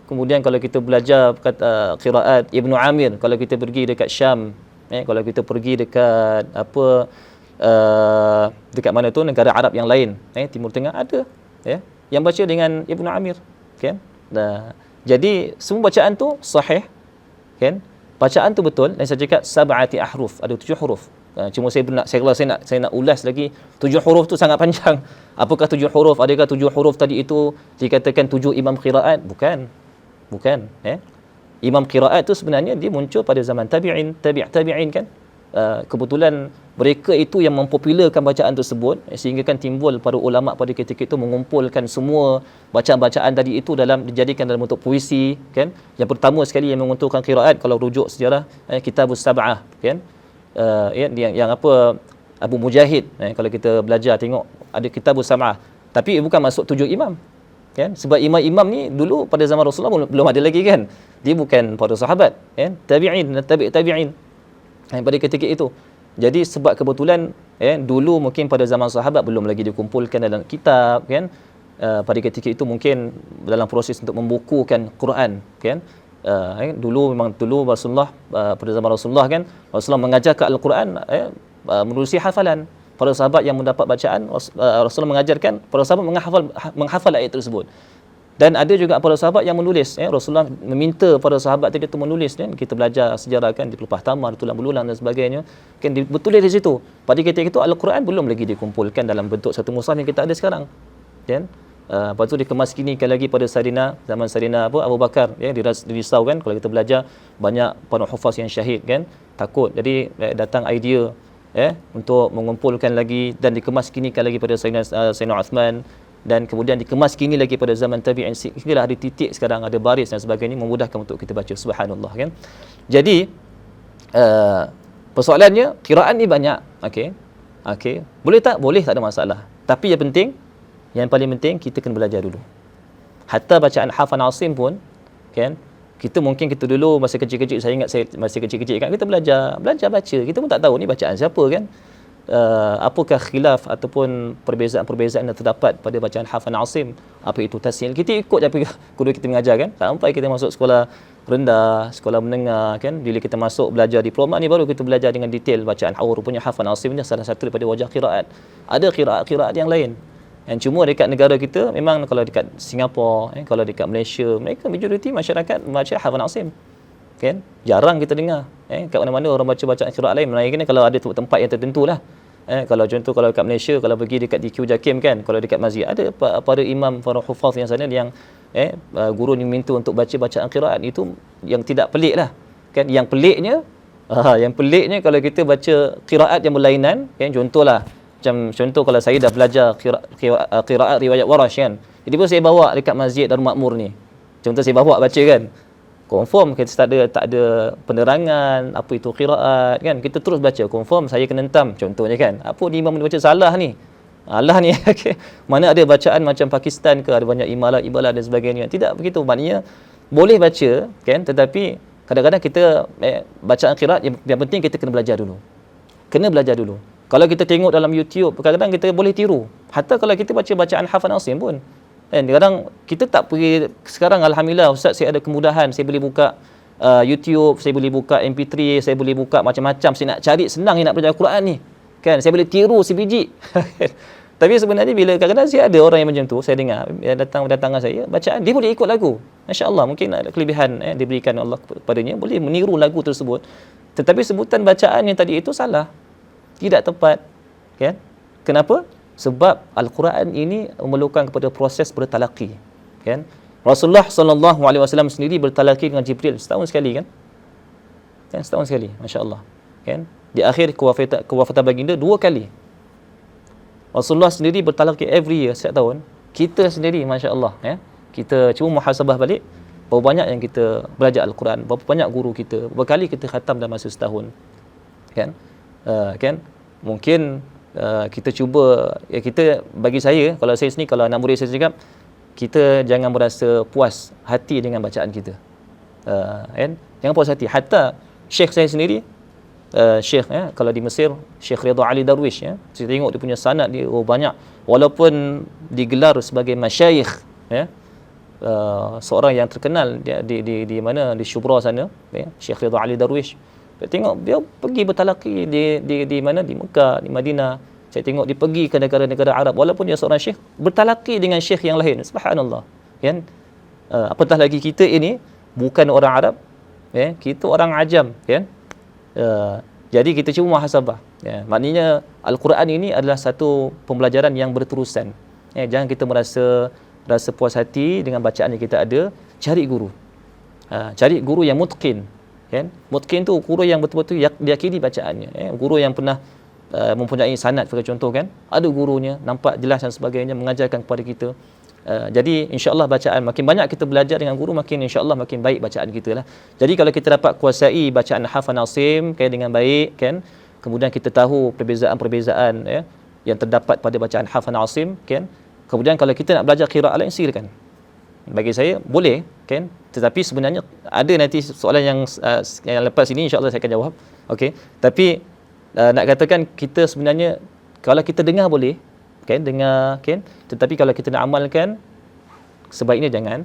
Kemudian kalau kita belajar qiraat Ibnu Amir, kalau kita pergi dekat Syam, kalau kita pergi dekat dekat mana tu, negara Arab yang lain, Timur Tengah ada, yang baca dengan Ibnu Amir, kan. Jadi semua bacaan tu sahih, kan. Bacaan tu betul, dan saya cakap sab'ati ahruf, ada 7 huruf. Cuma saya nak ulas lagi. 7 huruf tu sangat panjang. Apakah 7 huruf? Adakah 7 huruf tadi itu dikatakan 7 imam qiraat? Bukan. Imam qiraat tu sebenarnya dia muncul pada zaman tabi'in, tabi'in, kan. Kebetulan mereka itu yang mempopularkan bacaan tersebut, sehingga kan timbul para ulama pada ketika itu mengumpulkan semua bacaan-bacaan tadi itu dijadikan dalam bentuk puisi, kan. Yang pertama sekali yang mengumpulkan qiraat, kalau rujuk sejarah, Kitabus Sab'ah, kan. Yang Abu Mujahid, kalau kita belajar tengok ada Kitabus Sab'ah, tapi bukan masuk 7 imam, kan. Sebab imam-imam ni dulu pada zaman Rasulullah belum ada lagi, kan. Dia bukan para sahabat, kan. Tabi'in dan tabi'in pada ketika itu. Jadi sebab kebetulan dulu mungkin pada zaman sahabat belum lagi dikumpulkan dalam kitab, kan. Pada ketika itu mungkin dalam proses untuk membukukan Quran, kan. Dulu Rasulullah, pada zaman Rasulullah, kan, Rasulullah mengajarkan Al-Quran menerusi hafalan. Para sahabat yang mendapat bacaan, Rasulullah mengajarkan para sahabat menghafal ayat tersebut. Dan ada juga para sahabat yang menulis, Rasulullah meminta para sahabat tadi itu menulis, kan. Kita belajar sejarah, kan, di pelepah tamar, tulang belulang dan sebagainya, kan, ditulis di situ. Pada ketika itu Al-Quran belum lagi dikumpulkan dalam bentuk satu mushaf yang kita ada sekarang, kan. Lepas tu dikemas-kinikan lagi pada zaman Saidina Abu Bakar, ya, dirisaukan kalau kita belajar banyak para hufaz yang syahid kan, takut. Jadi datang idea untuk mengumpulkan lagi dan dikemas-kinikan lagi pada Saidina Uthman, dan kemudian dikemas-kini lagi pada zaman tabi'in, sehinggalah ada titik sekarang ada baris dan sebagainya, memudahkan untuk kita baca. Subhanallah kan. Jadi persoalannya qiraat ni banyak. Okey. Boleh tak? Boleh, tak ada masalah. Tapi yang paling penting kita kena belajar dulu. Hatta bacaan Hafan Asim pun kan, kita dulu masa kecil-kecil, saya ingat saya masa kecil-kecil kan, kita belajar baca, kita pun tak tahu ni bacaan siapa kan. Apakah khilaf ataupun perbezaan yang terdapat pada bacaan Hafan Asim, apa itu tasniyah, kita ikut apa guru kita mengajar kan, sampai kita masuk sekolah rendah, sekolah menengah kan, bila kita masuk belajar diploma ni baru kita belajar dengan detail bacaan. Rupanya Hafan Asim ni salah satu daripada wajah qiraat. Ada qiraat yang lain. Yang cuma dekat negara kita, memang kalau dekat Singapura, kalau dekat Malaysia, mereka majoriti masyarakat baca Hafan Asim. Kan? Jarang kita dengar. Kat mana-mana orang baca bacaan qiraat lain, melainkan kalau ada tempat yang tertentu lah. Kalau contoh kalau dekat Malaysia, kalau pergi dekat DQ Jakim kan, kalau dekat masjid ada para imam, para hufaz yang sana yang guru ni minta untuk baca bacaan qiraat, itu yang tidak pelik lah. Kan? Yang peliknya kalau kita baca qiraat yang berlainan, kan, contoh kalau saya dah belajar qiraat riwayat Warash kan, jadi pun saya bawa dekat Masjid Darul Makmur ni, contoh saya bawa baca kan, confirm kita tak ada penerangan apa itu qiraat kan, kita terus baca, confirm saya kena hentam contohnya kan, apa ni imam baca salah ni okay. Mana ada bacaan macam Pakistan ke, ada banyak imalah dan sebagainya, tidak begitu. Maknanya boleh baca kan, tetapi kadang-kadang kita bacaan qiraat yang penting kita kena belajar dulu. Kalau kita tengok dalam YouTube, kadang-kadang kita boleh tiru. Hatta kalau kita baca bacaan Hafan Asim pun. Kadang kita tak pergi, sekarang Alhamdulillah Ustaz, saya ada kemudahan, saya boleh buka YouTube, saya boleh buka MP3, saya boleh buka macam-macam, saya nak cari, senang nak belajar Quran ni. Kan, saya boleh tiru sebiji. Tapi sebenarnya bila kadang-kadang saya ada orang yang macam tu, saya dengar, datang saya, bacaan, dia boleh ikut lagu. Masya-Allah, mungkin ada kelebihan diberikan Allah kepadanya, boleh meniru lagu tersebut. Tetapi sebutan bacaan yang tadi itu salah. Tidak tepat, kan? Kenapa? Sebab Al-Quran ini memerlukan kepada proses bertalaqi, kan? Rasulullah sallallahu alaihi wasallam sendiri bertalaqi dengan Jibril setahun sekali kan? Setahun sekali, masya-Allah. Kan? Di akhir kewafatan baginda 2 kali. Rasulullah sendiri bertalaqi every year, setiap tahun. Kita sendiri, masya-Allah, ya. Kita cuba muhasabah balik berapa banyak yang kita belajar Al-Quran, berapa banyak guru kita, berapa kali kita khatam dalam masa setahun. Kan? Kan, mungkin kita cuba, kita, bagi saya, kalau saya sini, kalau anak murid saya cakap, kita jangan merasa puas hati dengan bacaan kita, kan, jangan puas hati. Hatta syekh saya sendiri, syekh kalau di Mesir, Syekh Ridha Ali Darwish, saya tengok dia punya sanad dia banyak, walaupun digelar sebagai masyayikh, seorang yang terkenal di mana, di Shubra sana, Syekh Ridha Ali Darwish. Saya tengok dia pergi bertalaqi di mana, di Mekah, di Madinah. Saya tengok dia pergi ke negara-negara Arab, walaupun dia seorang syekh, bertalaqi dengan syekh yang lain. Subhanallah. Kan? Apatah lagi kita ini bukan orang Arab, kita orang Ajam, kan? Jadi kita cuba muhasabah. Maknanya Al-Quran ini adalah satu pembelajaran yang berterusan. Jangan kita rasa puas hati dengan bacaan yang kita ada. Cari guru. Cari guru yang mutqin. Kan? Mutqin tu guru yang betul-betul diyakini bacaannya. Guru yang pernah mempunyai sanad, sebagai contoh kan. Ada gurunya, nampak jelas dan sebagainya, mengajarkan kepada kita. Jadi insya-Allah bacaan, makin banyak kita belajar dengan guru, makin insya-Allah makin baik bacaan kita lah. Jadi kalau kita dapat kuasai bacaan Hafan Asim dengan baik kan, kemudian kita tahu perbezaan-perbezaan yang terdapat pada bacaan Hafan Asim kan. Kemudian kalau kita nak belajar qiraat lain, silakan. Bagi saya boleh kan, tetapi sebenarnya ada nanti soalan yang lepas ini insya-Allah saya akan jawab. Okey, tapi nak katakan kita sebenarnya kalau kita dengar boleh kan, dengar kan, tetapi kalau kita nak amalkan sebaiknya jangan,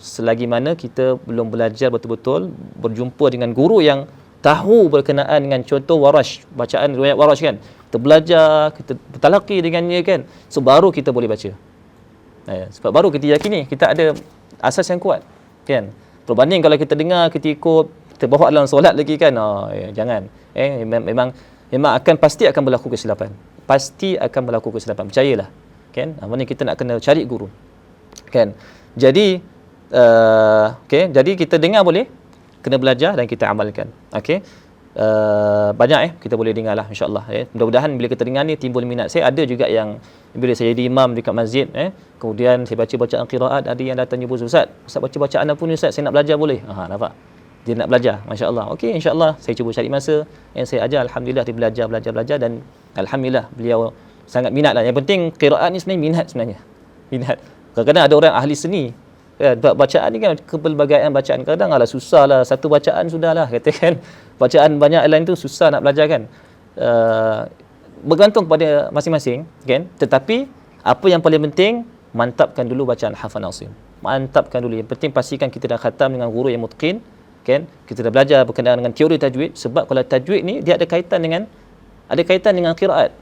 selagi mana kita belum belajar betul-betul, berjumpa dengan guru yang tahu berkenaan dengan contoh Warash, bacaan riwayat Warash kan, kita belajar, kita bertalaqi dengannya kan, so baru kita boleh baca. Sebab baru kita yakini kita ada asas yang kuat kan. Berbanding kalau kita dengar, kita ikut, kita bawa dalam solat lagi kan, jangan. Memang pasti akan berlaku kesilapan. Percayalah kan. Maknanya kita nak kena cari guru. Kan? Jadi okey, jadi kita dengar boleh, kena belajar dan kita amalkan. Okey. Banyak kita boleh dengarlah insya-Allah Mudah-mudahan bila kita dengar ni timbul minat. Saya ada juga yang bila saya jadi imam dekat masjid kemudian saya baca bacaan qiraat, ada yang datang jumpa Ustaz baca bacaan apa ni Ustaz, saya nak belajar boleh? Nampak? Dia nak belajar, masya-Allah. Okey, insya-Allah saya cuba cari masa yang saya ajar, alhamdulillah dia belajar dan alhamdulillah beliau sangat minatlah. Yang penting qiraat ni sebenarnya minat sebenarnya. Minat. Kadang-kadang ada orang ahli seni bacaan ni kan kepelbagaian bacaan, kadang ala susahlah, satu bacaan sudahlah katakan, bacaan banyak lain tu susah nak belajar kan. Bergantung kepada masing-masing kan, tetapi apa yang paling penting mantapkan dulu bacaan hafal Asim. Mantapkan dulu. Yang penting pastikan kita dah khatam dengan guru yang mutqin kan, kita dah belajar berkenaan dengan teori tajwid. Sebab kalau tajwid ni dia ada kaitan dengan qiraat.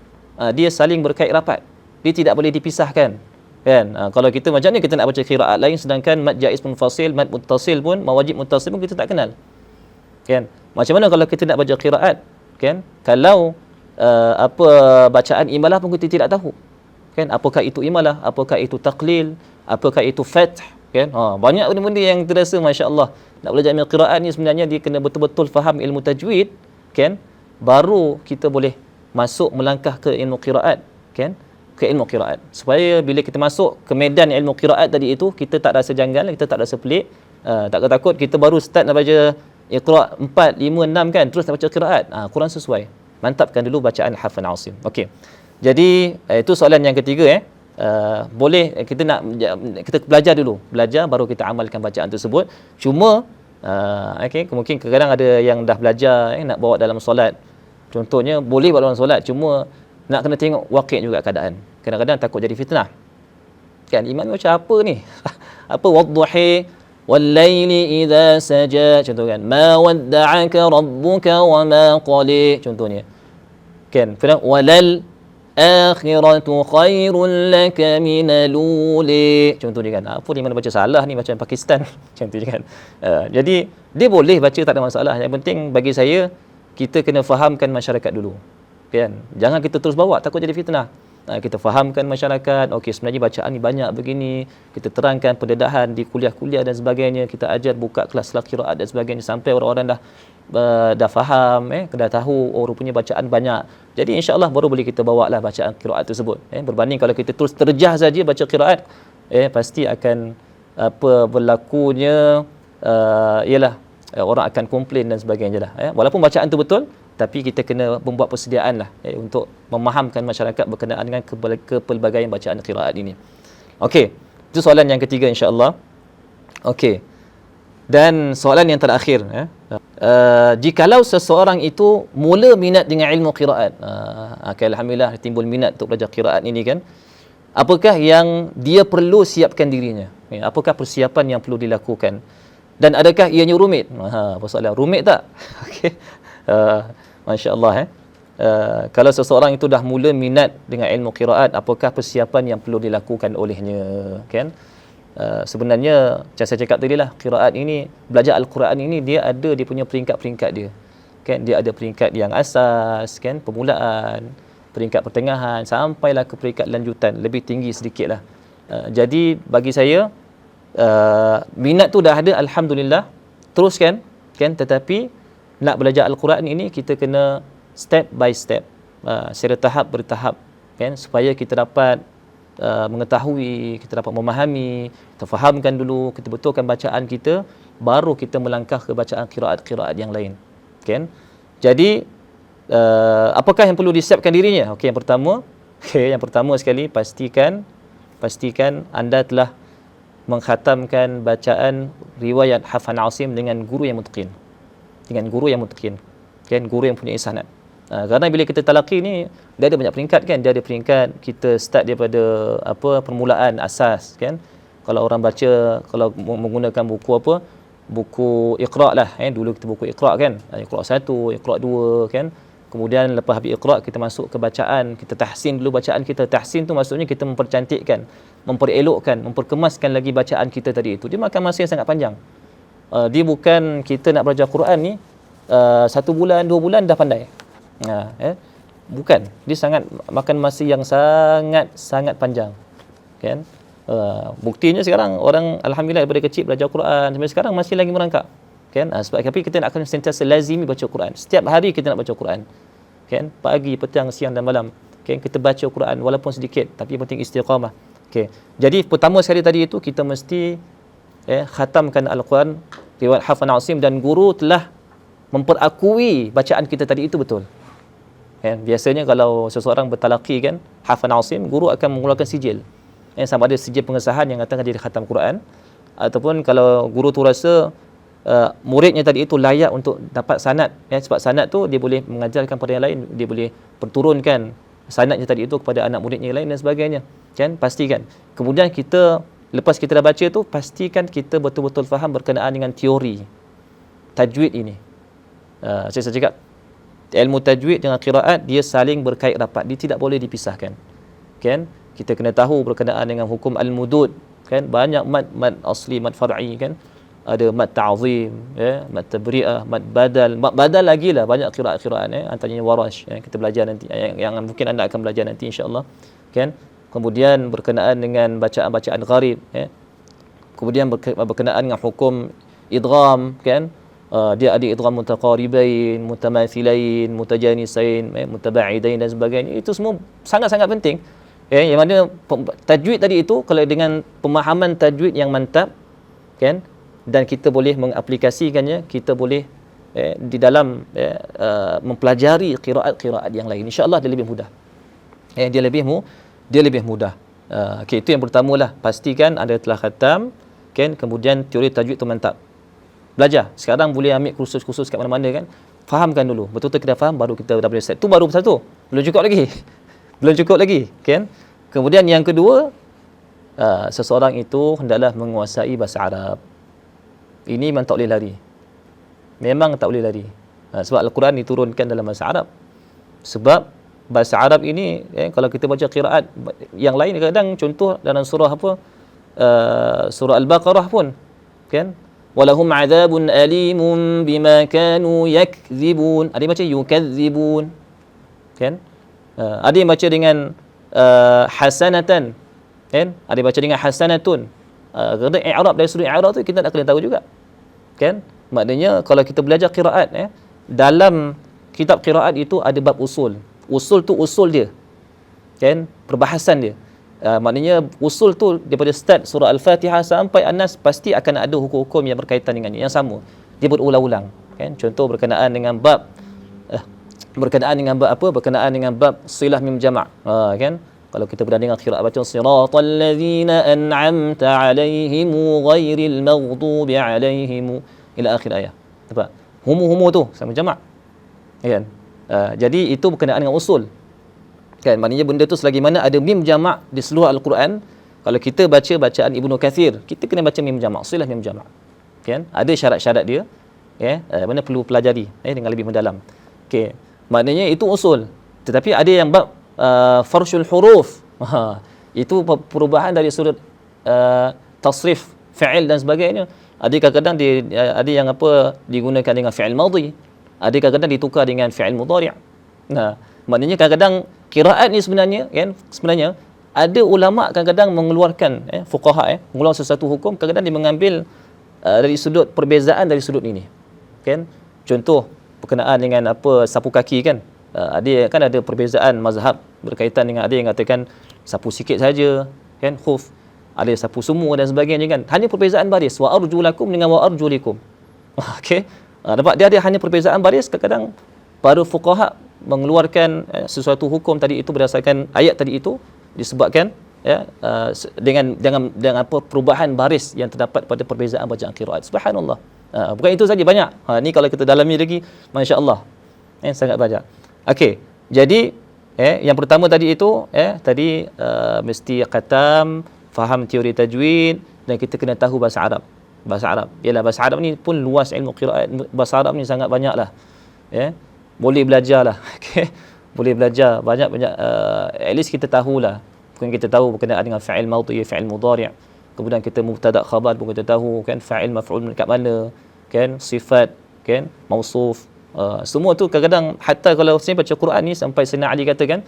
Dia saling berkait rapat, dia tidak boleh dipisahkan kan. Kalau kita macam ni, kita nak baca qiraat lain sedangkan mad jaiz munfasil, mad muttasil pun, mawajib muttasil pun kita tak kenal kan. Macam mana kalau kita nak baca qiraat kan, kalau bacaan imalah pun kita tidak tahu kan, apakah itu imalah, apakah itu taqlil, apakah itu fath kan. Banyak benda-benda yang terasa masya-Allah. Nak belajar ilmu qiraat ni sebenarnya dia kena betul-betul faham ilmu tajwid kan, baru kita boleh masuk melangkah ke ilmu qiraat kan, ke ilmu qiraat. Supaya bila kita masuk ke medan ilmu qiraat tadi itu, kita tak rasa janggal, kita tak rasa pelik, tak takut kita baru start nak baca Iqra 4, 5, 6 kan, terus nak baca qiraat. Kurang sesuai. Mantapkan dulu bacaan hafal Asim. Okey. Jadi itu soalan yang ketiga boleh kita belajar dulu. Belajar baru kita amalkan bacaan tersebut. Cuma mungkin kadang-kadang ada yang dah belajar nak bawa dalam solat. Contohnya boleh bawa dalam solat, cuma nak kena tengok waqi' juga keadaan. Kadang-kadang takut jadi fitnah. Kan imam macam apa ni? Apa wadduhi wal laili idza saja, contoh kan. Ma wadda'aka rabbuka wa ma qali, contohnya. Kan? Walal akhiratu khairul laka minal uli, contohnya kan. Apa ni mana baca salah ni, macam Pakistan. Contohnya kan. Jadi dia boleh baca, tak ada masalah. Yang penting bagi saya kita kena fahamkan masyarakat dulu. Kan? Jangan kita terus bawa, takut jadi fitnah. Kita fahamkan masyarakat, okey sebenarnya bacaan ni banyak begini, kita terangkan pendedahan di kuliah-kuliah dan sebagainya, kita ajar buka kelas-kelas qiraat dan sebagainya sampai orang-orang dah faham, dah tahu rupanya bacaan banyak. Jadi insya-Allah baru boleh kita bawa lah bacaan qiraat tersebut. Berbanding kalau kita terus terjah saja baca qiraat, pasti akan berlakunya ialah orang akan komplain dan sebagainya lah. Walaupun bacaan tu betul, tapi kita kena membuat persediaan lah untuk memahamkan masyarakat berkenaan dengan kepelbagaian bacaan qiraat ini. Okey, itu soalan yang ketiga insya-Allah. Okey. Dan soalan yang terakhir, jikalau seseorang itu mula minat dengan ilmu qiraat, alhamdulillah timbul minat untuk belajar qiraat ini kan, apakah yang dia perlu siapkan dirinya? Apakah persiapan yang perlu dilakukan? Dan adakah ianya rumit? Soalan rumit tak? Okey. Masya-Allah kalau seseorang itu dah mula minat dengan ilmu qiraat, apakah persiapan yang perlu dilakukan olehnya kan? Sebenarnya macam saya cakap tadi lah, qiraat ini, belajar al-Quran ini dia punya peringkat-peringkat dia. Kan dia ada peringkat yang asas kan, permulaan, peringkat pertengahan sampailah ke peringkat lanjutan, lebih tinggi sedikitlah. Jadi bagi saya minat tu dah ada, alhamdulillah, teruskan kan, tetapi nak belajar al-Quran ini kita kena step by step, secara tahap bertahap kan, supaya kita dapat mengetahui, kita dapat memahami, kita fahamkan dulu, kita betulkan bacaan kita, baru kita melangkah ke bacaan qiraat-qiraat yang lain kan. Jadi apakah yang perlu disiapkan dirinya? Okey, yang pertama sekali, pastikan anda telah mengkhatamkan bacaan riwayat hafal Asim dengan guru yang mutqin. Kan, guru yang punya sanad. Kerana bila kita talaqi ni dia ada banyak peringkat kan, dia ada peringkat kita start daripada permulaan asas kan. Kalau orang baca, kalau menggunakan buku Iqra lah dulu kita buku Iqra kan, Iqra 1, Iqra 2 kan. Kemudian lepas habis Iqra kita masuk ke bacaan, kita tahsin dulu bacaan kita. Tahsin tu maksudnya kita mempercantikkan, memperelokkan, memperkemaskan lagi bacaan kita tadi itu. Dia makan masa yang sangat panjang. Dia bukan kita nak belajar Quran ni 1 bulan 2 bulan dah pandai. Bukan, dia sangat makan masa yang sangat panjang kan. Buktinya sekarang orang alhamdulillah daripada kecil belajar Quran sampai sekarang masih lagi merangkak. Kan? Sebab tapi kita nak akan sentiasa lazimi baca Quran. Setiap hari kita nak baca Quran. Kan? Pagi, petang, siang dan malam. Kan? Kita baca Quran walaupun sedikit tapi penting istiqamah. Okay. Jadi pertama sekali tadi itu kita mesti khatamkan Al-Quran riwayat Hafan Asim dan guru telah memperakui bacaan kita tadi itu betul. Kan? Biasanya kalau seseorang bertalaqi kan Hafan Asim, guru akan mengeluarkan sijil. Sama ada sijil pengesahan yang katakan dia khatam Quran, ataupun kalau guru tu rasa muridnya tadi itu layak untuk dapat sanad, sebab sanad tu dia boleh mengajarkan pada yang lain, dia boleh perturunkan sanadnya tadi itu kepada anak muridnya yang lain dan sebagainya. Kan? Pastikan. Kemudian kita lepas kita dah baca tu, pastikan kita betul-betul faham berkenaan dengan teori tajwid ini. Saya cakap ilmu tajwid dengan qiraat dia saling berkait rapat, dia tidak boleh dipisahkan. Kan? Kita kena tahu berkenaan dengan hukum al-mudud, kan? Banyak mad asli, mad far'i, kan? Ada mad ta'zim, mad tabri'ah, mad badal lagi lah, banyak qiraat-qiraat, antaranya Warash, kita belajar nanti, yang mungkin anda akan belajar nanti insya-Allah, kan? Kemudian berkenaan dengan bacaan-bacaan gharib, kemudian berkenaan dengan hukum idgham, kan? Dia ada idgham mutaqaribain, mutamathilain, mutajanisain, mutabaidain dan sebagainya. Itu semua sangat-sangat penting. Yang mana tajwid tadi itu kalau dengan pemahaman tajwid yang mantap, kan? Dan kita boleh mengaplikasikannya, kita boleh di dalam mempelajari qiraat-qiraat yang lain, insya-Allah dia lebih mudah. Dia lebih mudah. Okey, itu yang pertamalah, pastikan anda telah khatam, kan? Kemudian teori tajwid tu mantap. Belajar. Sekarang boleh ambil kursus-kursus kat mana-mana, kan? Fahamkan dulu. Betul-betul kita faham baru kita dah boleh set. Tu baru satu. Belum cukup lagi, kan? Kemudian yang kedua, seseorang itu hendaklah menguasai bahasa Arab. Ini memang tak boleh lari. Memang tak boleh lari. Sebab Al-Quran diturunkan dalam bahasa Arab. Sebab bahasa Arab ini, kalau kita baca qiraat yang lain, kadang contoh dalam surah apa, surah Al-Baqarah pun, kan? Walahum adzabun alimun bima kanu yakdzibun. Ada yang baca yukadzibun, kan? Ada yang baca dengan hasanatan, kan? Ada yang baca dengan hasanatun. Kerana i'rab dari sudut i'rab tu kita nak kena tahu juga, kan? Maknanya kalau kita belajar qiraat, dalam kitab qiraat itu ada bab usul. Usul tu usul dia, kan? Perbahasan dia. Maknanya usul tu daripada start surah Al-Fatihah sampai An-Nas pasti akan ada hukum-hukum yang berkaitan dengan dia, yang sama. Dia berulang-ulang, kan? Contoh berkenaan dengan bab berkenaan dengan bab silah mim jama', kan? Kalau kita pernah dengar qiraat baca siratal ladzina an'amta 'alaihim ghairil maghdubi 'alaihim ila akhir ayat. Nampak? Humu tu sama jamak. Kan? Jadi itu berkenaan dengan usul. Kan? Maknanya benda tu selagi mana ada mim jamak di seluruh Al-Quran, kalau kita baca bacaan Ibnu Kathir, kita kena baca mim jamak, silah mim jamak. Kan? Ada syarat-syarat dia, mana perlu pelajari dengan lebih mendalam. Okey. Maknanya itu usul. Tetapi ada yang bab farshul huruf. Itu perubahan dari sudut tasrif, fi'il dan sebagainya. Ada kadang-kadang ada yang digunakan dengan fi'il madhi, ada kadang-kadang ditukar dengan fi'il mudhari'. Maknanya kadang-kadang qiraat ni sebenarnya, kan, sebenarnya ada ulama kadang-kadang mengeluarkan fuqaha mengeluarkan sesuatu hukum, kadang-kadang dia mengambil dari sudut perbezaan dari sudut ini. Kan? Contoh berkenaan dengan sapu kaki, kan? Ada perbezaan mazhab berkaitan dengan, ada yang katakan sapu sikit saja, kan, khuf, ada sapu semua dan sebagainya, kan. Hanya perbezaan baris, wa arjulakum dengan wa arjulikum. Okey. Nampak dia ada hanya perbezaan baris. Kadang-kadang para fuqaha mengeluarkan sesuatu hukum tadi itu berdasarkan ayat tadi itu disebabkan dengan perubahan baris yang terdapat pada perbezaan bacaan qiraat. Subhanallah. Bukan itu saja, banyak. Ni kalau kita dalami lagi, masya-Allah. Sangat banyak. Okey, jadi yang pertama tadi itu tadi mesti khatam, faham teori tajwid, dan kita kena tahu bahasa Arab. Bahasa Arab. Yalah, bahasa Arab ni pun luas, ilmu qiraat bahasa Arab ni sangat banyaklah. Boleh belajarlah. Okey. Boleh belajar banyak-banyak, at least kita tahulah. Bukan kita tahu berkenaan dengan fa'il madhi, fa'il mudhari'. Kemudian kita mubtada khabar pun kita tahu, kan, fa'il maf'ul kat mana, kan, sifat, kan, mausuf. Semua tu kadang-kadang, hatta kalau saya baca Quran ni sampai Sayyidina Ali katakan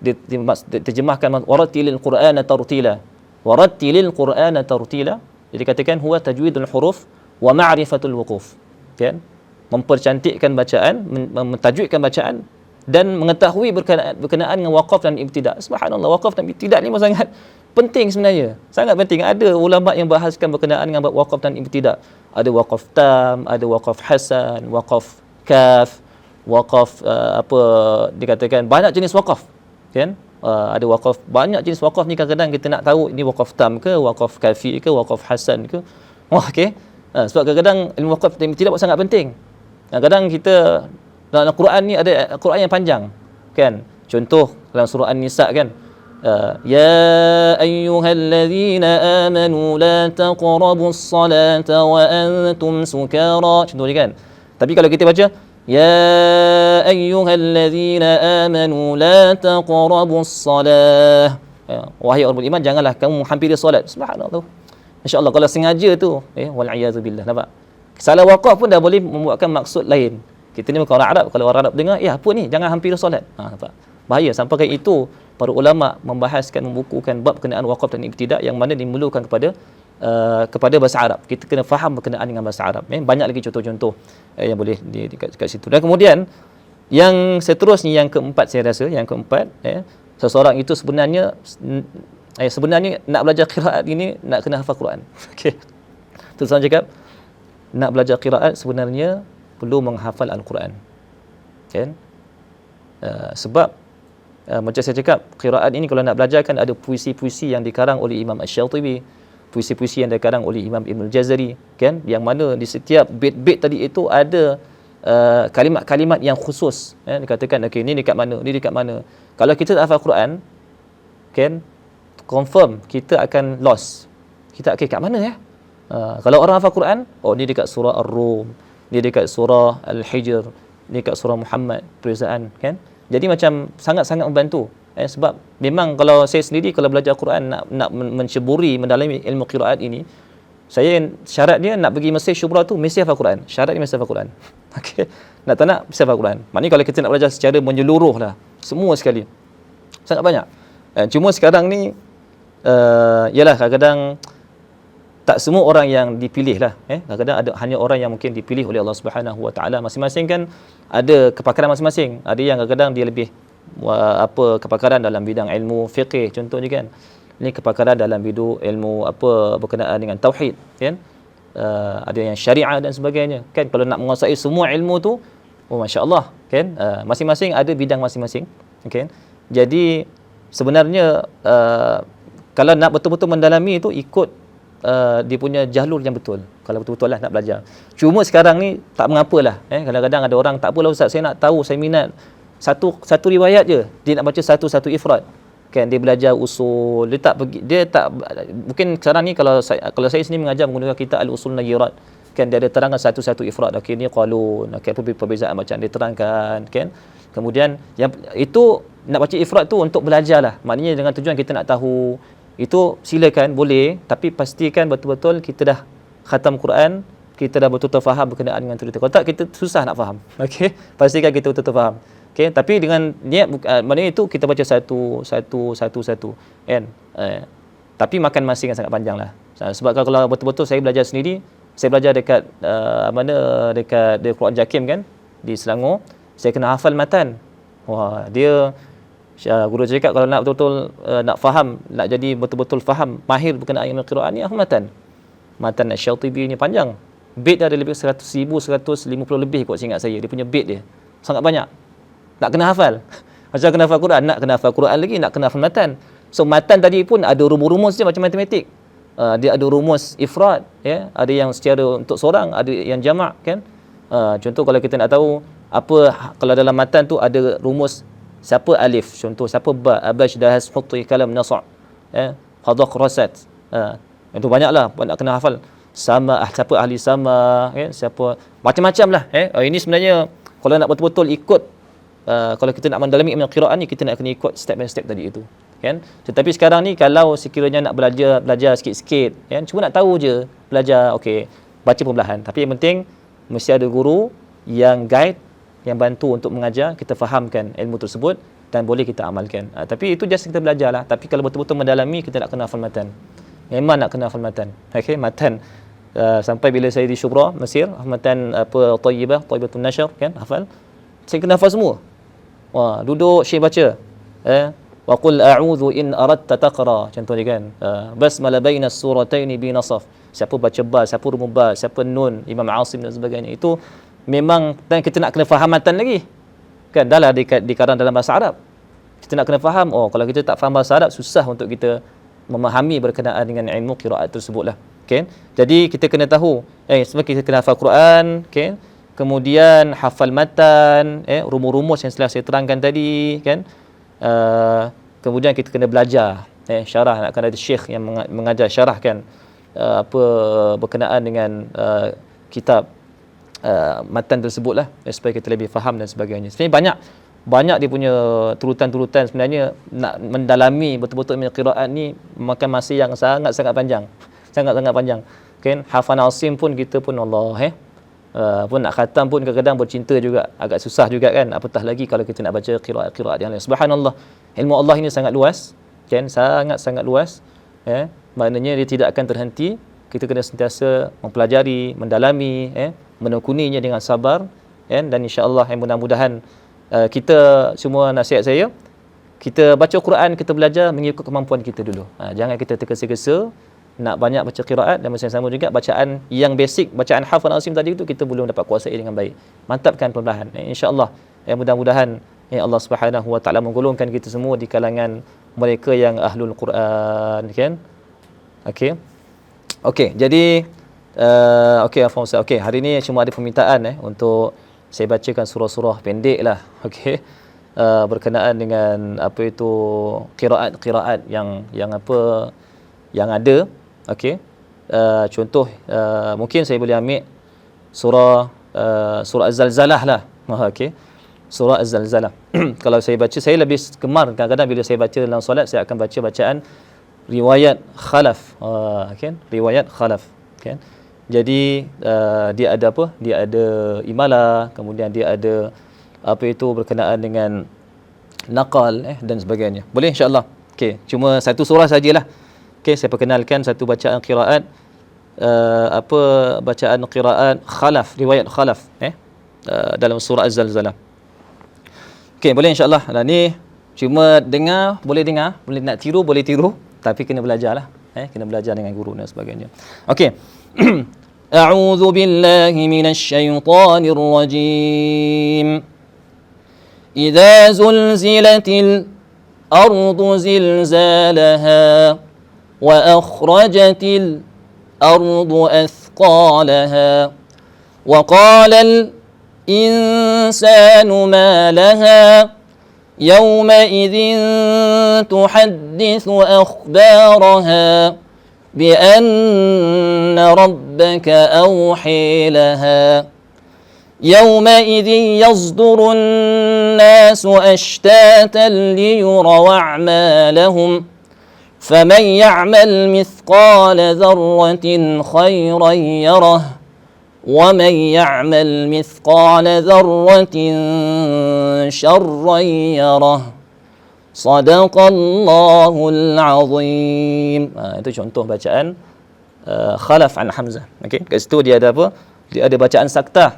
diterjemahkan warattilil Qur'ana tartila. Warattilil Qur'ana tartila. Jadi katakan huwa tajwidul huruf wa ma'rifatul wuquf. Kan? Mempercantikkan bacaan, mentajwidkan bacaan dan mengetahui berkenaan dengan waqaf dan ibtida'. Subhanallah, waqaf dan ibtida' ni sangat penting sebenarnya. Sangat penting. Ada ulama yang bahaskan berkenaan dengan waqaf dan ibtida'. Ada waqaf tam, ada waqaf hasan, waqaf kaf, waqaf apa dikatakan banyak jenis waqaf. Kan? Ada waqaf, banyak jenis waqaf ni. Kadang-kadang kita nak tahu ini waqaf tam ke, waqaf kafi ke, waqaf hasan ke. Okey. Sebab kadang-kadang ilmu waqaf dan ibtida' sangat penting. Kadang-kadang kita dalam Al-Quran ni ada Al-Quran yang panjang, kan? Contoh dalam surah An-Nisa, kan? Ya ayyuhallazina amanu la taqrabus salata wa antum sukara. Contoh ni, kan? Tapi kalau kita baca ya ayyuhallazina amanu la taqrabus salah. Wahai orang beriman, janganlah kamu menghampiri solat. Subhanallah. Insya-Allah kalau sengaja tu, wal a'yadzu billah, nampak? Salah waqaf pun dah boleh membuatkan maksud lain. Kita ni bukan orang Arab, kalau orang Arab dengar, apa ni? Jangan hampiri solat. Nampak? Bahaya. Sampai ke itu para ulama membahaskan, membukukan bab berkenaan waqaf dan ibtida' yang mana dimemerlukan kepada bahasa Arab. Kita kena faham berkenaan dengan bahasa Arab. Banyak lagi contoh-contoh yang boleh dekat situ. Dan kemudian yang seterusnya, yang keempat, saya rasa yang keempat, seseorang itu sebenarnya nak belajar qiraat ini nak kena hafal Quran. Okey. Terus saya cakap, nak belajar qiraat sebenarnya perlu menghafal Al-Quran. Kan? Sebab macam saya cakap, qiraat ini kalau nak belajar kan ada puisi-puisi yang dikarang oleh Imam Asy-Syatibi, puisi-puisi yang dikarang oleh Imam Ibn Jazari, kan? Yang mana di setiap bait-bait tadi itu ada kalimat-kalimat yang khusus. Dikatakan okey, ni dekat mana, ni dekat mana. Kalau kita tak hafal Quran, kan? Confirm kita akan lost. Kita kat mana ya? Kalau orang hafal Quran, ni dekat surah Ar-Rum, ni dekat surah Al-Hijr, ni dekat surah Muhammad, perbezaan, kan? Jadi macam sangat-sangat membantu. Sebab memang kalau saya sendiri kalau belajar Quran nak menceburi, mendalami ilmu qiraat ini, saya syarat dia nak pergi Mesir Syubra tu mesti hafal Quran. Syarat dia mesti hafal Quran. Okey. Nak tak nak mesti hafal Quran. Maknanya kalau kita nak belajar secara menyeluruh lah, semua sekali. Sangat banyak. Cuma sekarang ni yalah kadang-kadang tak semua orang yang dipilih lah. Kadang-kadang ada hanya orang yang mungkin dipilih oleh Allah Subhanahu Wa Taala. Masing-masing kan ada kepakaran masing-masing. Ada yang kadang-kadang dia lebih kepakaran dalam bidang ilmu fiqh contohnya, kan. Ini kepakaran dalam bidang ilmu berkenaan dengan tauhid, kan. Ada yang syariah dan sebagainya, kan. Kalau nak menguasai semua ilmu tu, masya-Allah, kan. Masing-masing ada bidang masing-masing, kan. Jadi sebenarnya kalau nak betul-betul mendalami itu ikut dia punya jalur yang betul. Kalau betul-betul lah nak belajar. Cuma sekarang ni tak mengapalah. Kadang-kadang ada orang, tak apalah Ustaz, saya nak tahu, saya minat satu riwayat je. Dia nak baca satu ifrad. Kan, dia belajar usul. Dia tak mungkin sekarang ni kalau saya sendiri mengajar menggunakan kitab Al-Usul Nayirat, kan, dia ada terangkan satu ifrad. Okey, ni qalun, okey, apa perbezaan bacaan dia terangkan, kan. Kemudian yang itu nak baca ifrad tu untuk belajarlah. Maknanya dengan tujuan kita nak tahu. Itu silakan, boleh, tapi pastikan betul-betul kita dah khatam Quran, kita dah betul-betul faham berkenaan dengan cerita. Kalau tak, kita susah nak faham. Okey, pastikan kita betul-betul faham. Okey, tapi dengan niat maknanya itu kita baca satu, kan. Tapi makan masa yang sangat panjang lah. Sebab kalau betul-betul saya belajar sendiri, saya belajar dekat dekat Quran Jakim, kan, di Selangor, saya kena hafal matan. Dia guru cakap kalau nak betul-betul nak faham, nak jadi betul-betul faham, mahir berkenaan ilmu qiraat ni, matan Asy-Syatibi ni panjang. Bait dia ada lebih 1,150 lebih kot ingat saya. Dia punya bait dia sangat banyak. Nak kena hafal. Macam kena hafal Quran, nak kena hafal Quran lagi, nak kena hafal matan. So matan tadi pun ada rumus-rumus dia macam matematik. Dia ada rumus ifrad, ya, ada yang secara untuk seorang, ada yang jamak, kan. Contoh kalau kita nak tahu apa, kalau dalam matan tu ada rumus, siapa alif, contoh siapa ba, abash dahas hutti kalam nasa', qadaq rasat, itu banyaklah nak kena hafal. Sama, siapa ahli sama, siapa, macam-macam lah. Ini sebenarnya kalau nak betul-betul ikut, kalau kita nak mendalami ilmu qiraat ni, kita nak kena ikut step by step tadi itu, kan. Tetapi sekarang ni kalau sekiranya nak belajar sikit-sikit, kan, cuma nak tahu je, belajar, okey, baca perlahan. Tapi yang penting mesti ada guru yang guide, yang bantu untuk mengajar, kita fahamkan ilmu tersebut, dan boleh kita amalkan. Tapi itu just kita belajarlah. Tapi kalau betul-betul mendalami, kita nak kena hafal matan. Memang nak kena hafal matan. Okey, matan sampai bila saya di Syubra, Mesir, matan apa Thayyibatun Nashr kan, hafal. Saya kena hafal semua. Wah, duduk Syekh baca. Wa qul a'udzu in aradta taqra, contoh dia kan. Basmalah baina surataini bi nasaf. Siapa baca ba, siapa rumu ba, siapa nun, Imam Asim dan sebagainya. Itu memang dan kita nak kena faham matan lagi. Kan dah lah dikarang dalam bahasa Arab. Kita nak kena faham, kalau kita tak faham bahasa Arab, susah untuk kita memahami berkenaan dengan ilmu qiraat tersebutlah. Okay? Jadi kita kena tahu, sebab kita kena hafal Quran, okay? Kemudian hafal matan, rumus-rumus yang telah saya terangkan tadi, kan? Kemudian kita kena belajar, syarah, nak kena ada syekh yang mengajar syarah kan, apa berkenaan dengan kitab matan tersebutlah, supaya kita lebih faham dan sebagainya. Sebenarnya banyak dia punya turutan-turutan. Sebenarnya nak mendalami betul-betul ilmu qiraat ni makan masa yang sangat-sangat panjang. Sangat-sangat panjang. Kan hafal Asim pun kita pun Allah pun nak khatam pun kadang-kadang bercinta juga, agak susah juga kan, apatah lagi kalau kita nak baca qiraat-qiraat yang lain. Subhanallah, ilmu Allah ini sangat luas, kan, sangat-sangat luas, maknanya dia tidak akan terhenti. Kita kena sentiasa mempelajari, mendalami, menekuninya dengan sabar, dan insya-Allah mudah-mudahan kita semua, nasihat saya, kita baca Quran, kita belajar mengikut kemampuan kita dulu. Jangan kita tergesa-gesa nak banyak baca qiraat, dan masa yang sama juga bacaan yang basic, bacaan hafal Asim tadi itu kita belum dapat kuasai dengan baik. Mantapkan perlahan. Insya-Allah mudah-mudahan Allah Subhanahu Wa Taala menggolongkan kita semua di kalangan mereka yang ahlul Quran, kan? Okey, jadi Afwan Ustaz. Okey, hari ini cuma ada permintaan untuk saya bacakan surah-surah pendek lah. Okey. Berkenaan dengan apa itu qiraat yang apa yang ada. Okey. Contoh mungkin saya boleh ambil surah Az-Zalzalah lah. Okey. Surah Az-Zalzalah. Kalau saya baca, saya lebih gemar kadang-kadang bila saya baca dalam solat, saya akan baca bacaan riwayat khalaf. Kan? Riwayat khalaf, kan? Jadi dia ada apa? Dia ada imalah, kemudian dia ada apa itu berkenaan dengan naqal dan sebagainya. Boleh insya-Allah. Okey, cuma satu surah sajalah. Okey, saya perkenalkan satu bacaan qiraat bacaan qiraat khalaf, riwayat khalaf dalam surah Az-Zalzalah. Okey, boleh insya-Allah. Ni cuma dengar, boleh nak tiru boleh tiru, tapi kena belajarlah. Kena belajar dengan guru dan sebagainya. Okey. A'udzu billahi minasy syaithanir rajim. Idza zulzilatil ardu zilzalaha wa akhrajatil ardu athqalaha wa qala al insanu ma laha yawma'idhin tuhaddithu akhbaraha بأن ربك أوحي لها يومئذ يصدر الناس أشتاتا ليروا أعمالهم فمن يعمل مثقال ذرة خيرا يره ومن يعمل مثقال ذرة شرا يره. Sadaqallahul azim. Itu contoh bacaan khalaf an Hamzah. Okey, kat situ dia ada apa? Dia ada bacaan saktah.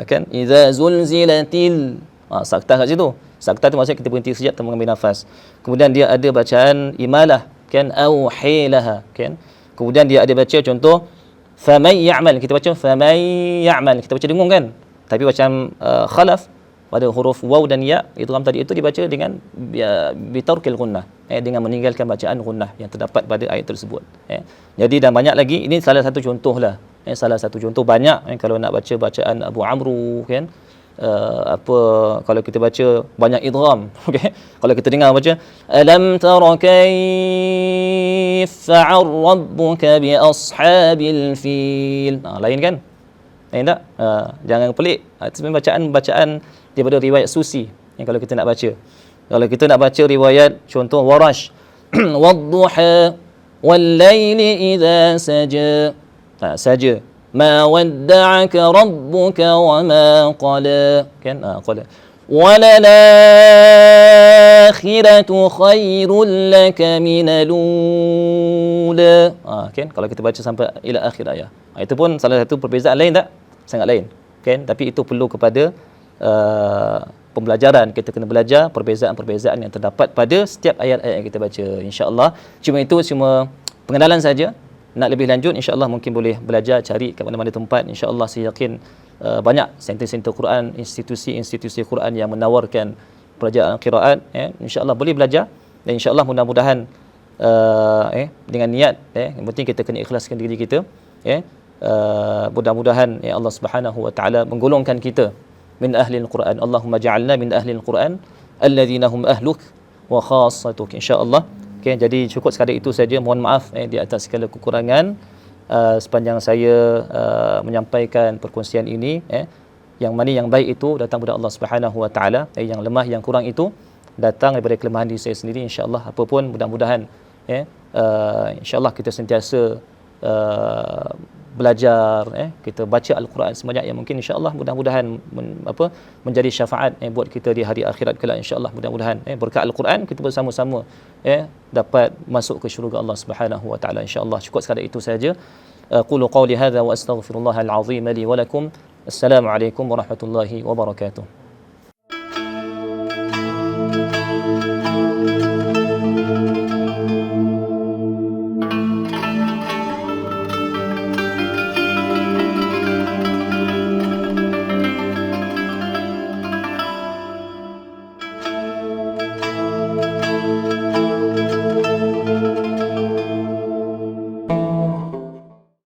Kan? Idza zulzilatil. Saktah kat situ. Saktah tu maksudnya kita berhenti sekejap, kita mengambil nafas. Kemudian dia ada bacaan imalah, kan? Auhilaha, kan? Kemudian dia ada baca contoh famay ya'mal. Kita baca famay ya'mal. Kita baca dengung kan? Tapi bacaan khalaf pada huruf waw dan ya, idgham tadi itu dibaca dengan bitarkil gunnah, dengan meninggalkan bacaan gunnah yang terdapat pada ayat tersebut. Jadi dan banyak lagi, ini salah satu contohlah. Salah satu contoh, banyak kalau nak baca bacaan Abu Amru, kan? Kalau kita baca banyak idgham, okey. Kalau kita dengar baca alam tara kayfa fa'al rabbuka bi ashabil fil. Lain kan? Lain tak? Jangan pelik. Itu sebenarnya bacaan daripada riwayat Susi yang kalau kita nak baca. Kalau kita nak baca riwayat contoh Warash, wadduha wal laili idza saja. Saja. Ma wadda'aka rabbuka wa ma qala. Kan? Qala. walalakhiratu khairul laka minal ula. Kan, kalau kita baca sampai ila akhir ayat. Itu pun salah satu perbezaan lain tak? Sangat lain. Kan, tapi itu perlu kepada pembelajaran. Kita kena belajar perbezaan-perbezaan yang terdapat pada setiap ayat-ayat yang kita baca, insya-Allah. Cuma pengenalan saja. Nak lebih lanjut, insya-Allah mungkin boleh belajar, cari kat mana-mana tempat. Insya-Allah saya yakin banyak center-center Quran, institusi-institusi Quran yang menawarkan pelajaran qiraat. Insya-Allah boleh belajar, dan insya-Allah mudah-mudahan dengan niat, yang penting kita kena ikhlaskan diri kita. Mudah-mudahan Allah Subhanahu wa taala menggolongkan kita min ahli al-Quran. Allahumma ja'alna min ahli al-Quran alladhina hum ahluk wa khassatuk, insya-Allah. Okay, jadi cukup sekadar itu saja. Mohon maaf di atas segala kekurangan sepanjang saya menyampaikan perkongsian ini. Yang mana yang baik itu datang daripada Allah Subhanahu wa taala, yang lemah, yang kurang itu datang daripada kelemahan diri saya sendiri, insya-Allah. Apapun, mudah-mudahan insya-Allah kita sentiasa belajar, kita baca Al-Quran sebanyak yang mungkin, insya-Allah. Mudah-mudahan menjadi syafaat buat kita di hari akhirat kelak, insya-Allah. Mudah-mudahan berkat Al-Quran kita bersama-sama dapat masuk ke syurga Allah Subhanahu wa taala, insya-Allah. Cukup sekadar itu saja. Qulu qawli hadza wa astaghfirullahal azim li wa lakum. Assalamualaikum warahmatullahi wabarakatuh.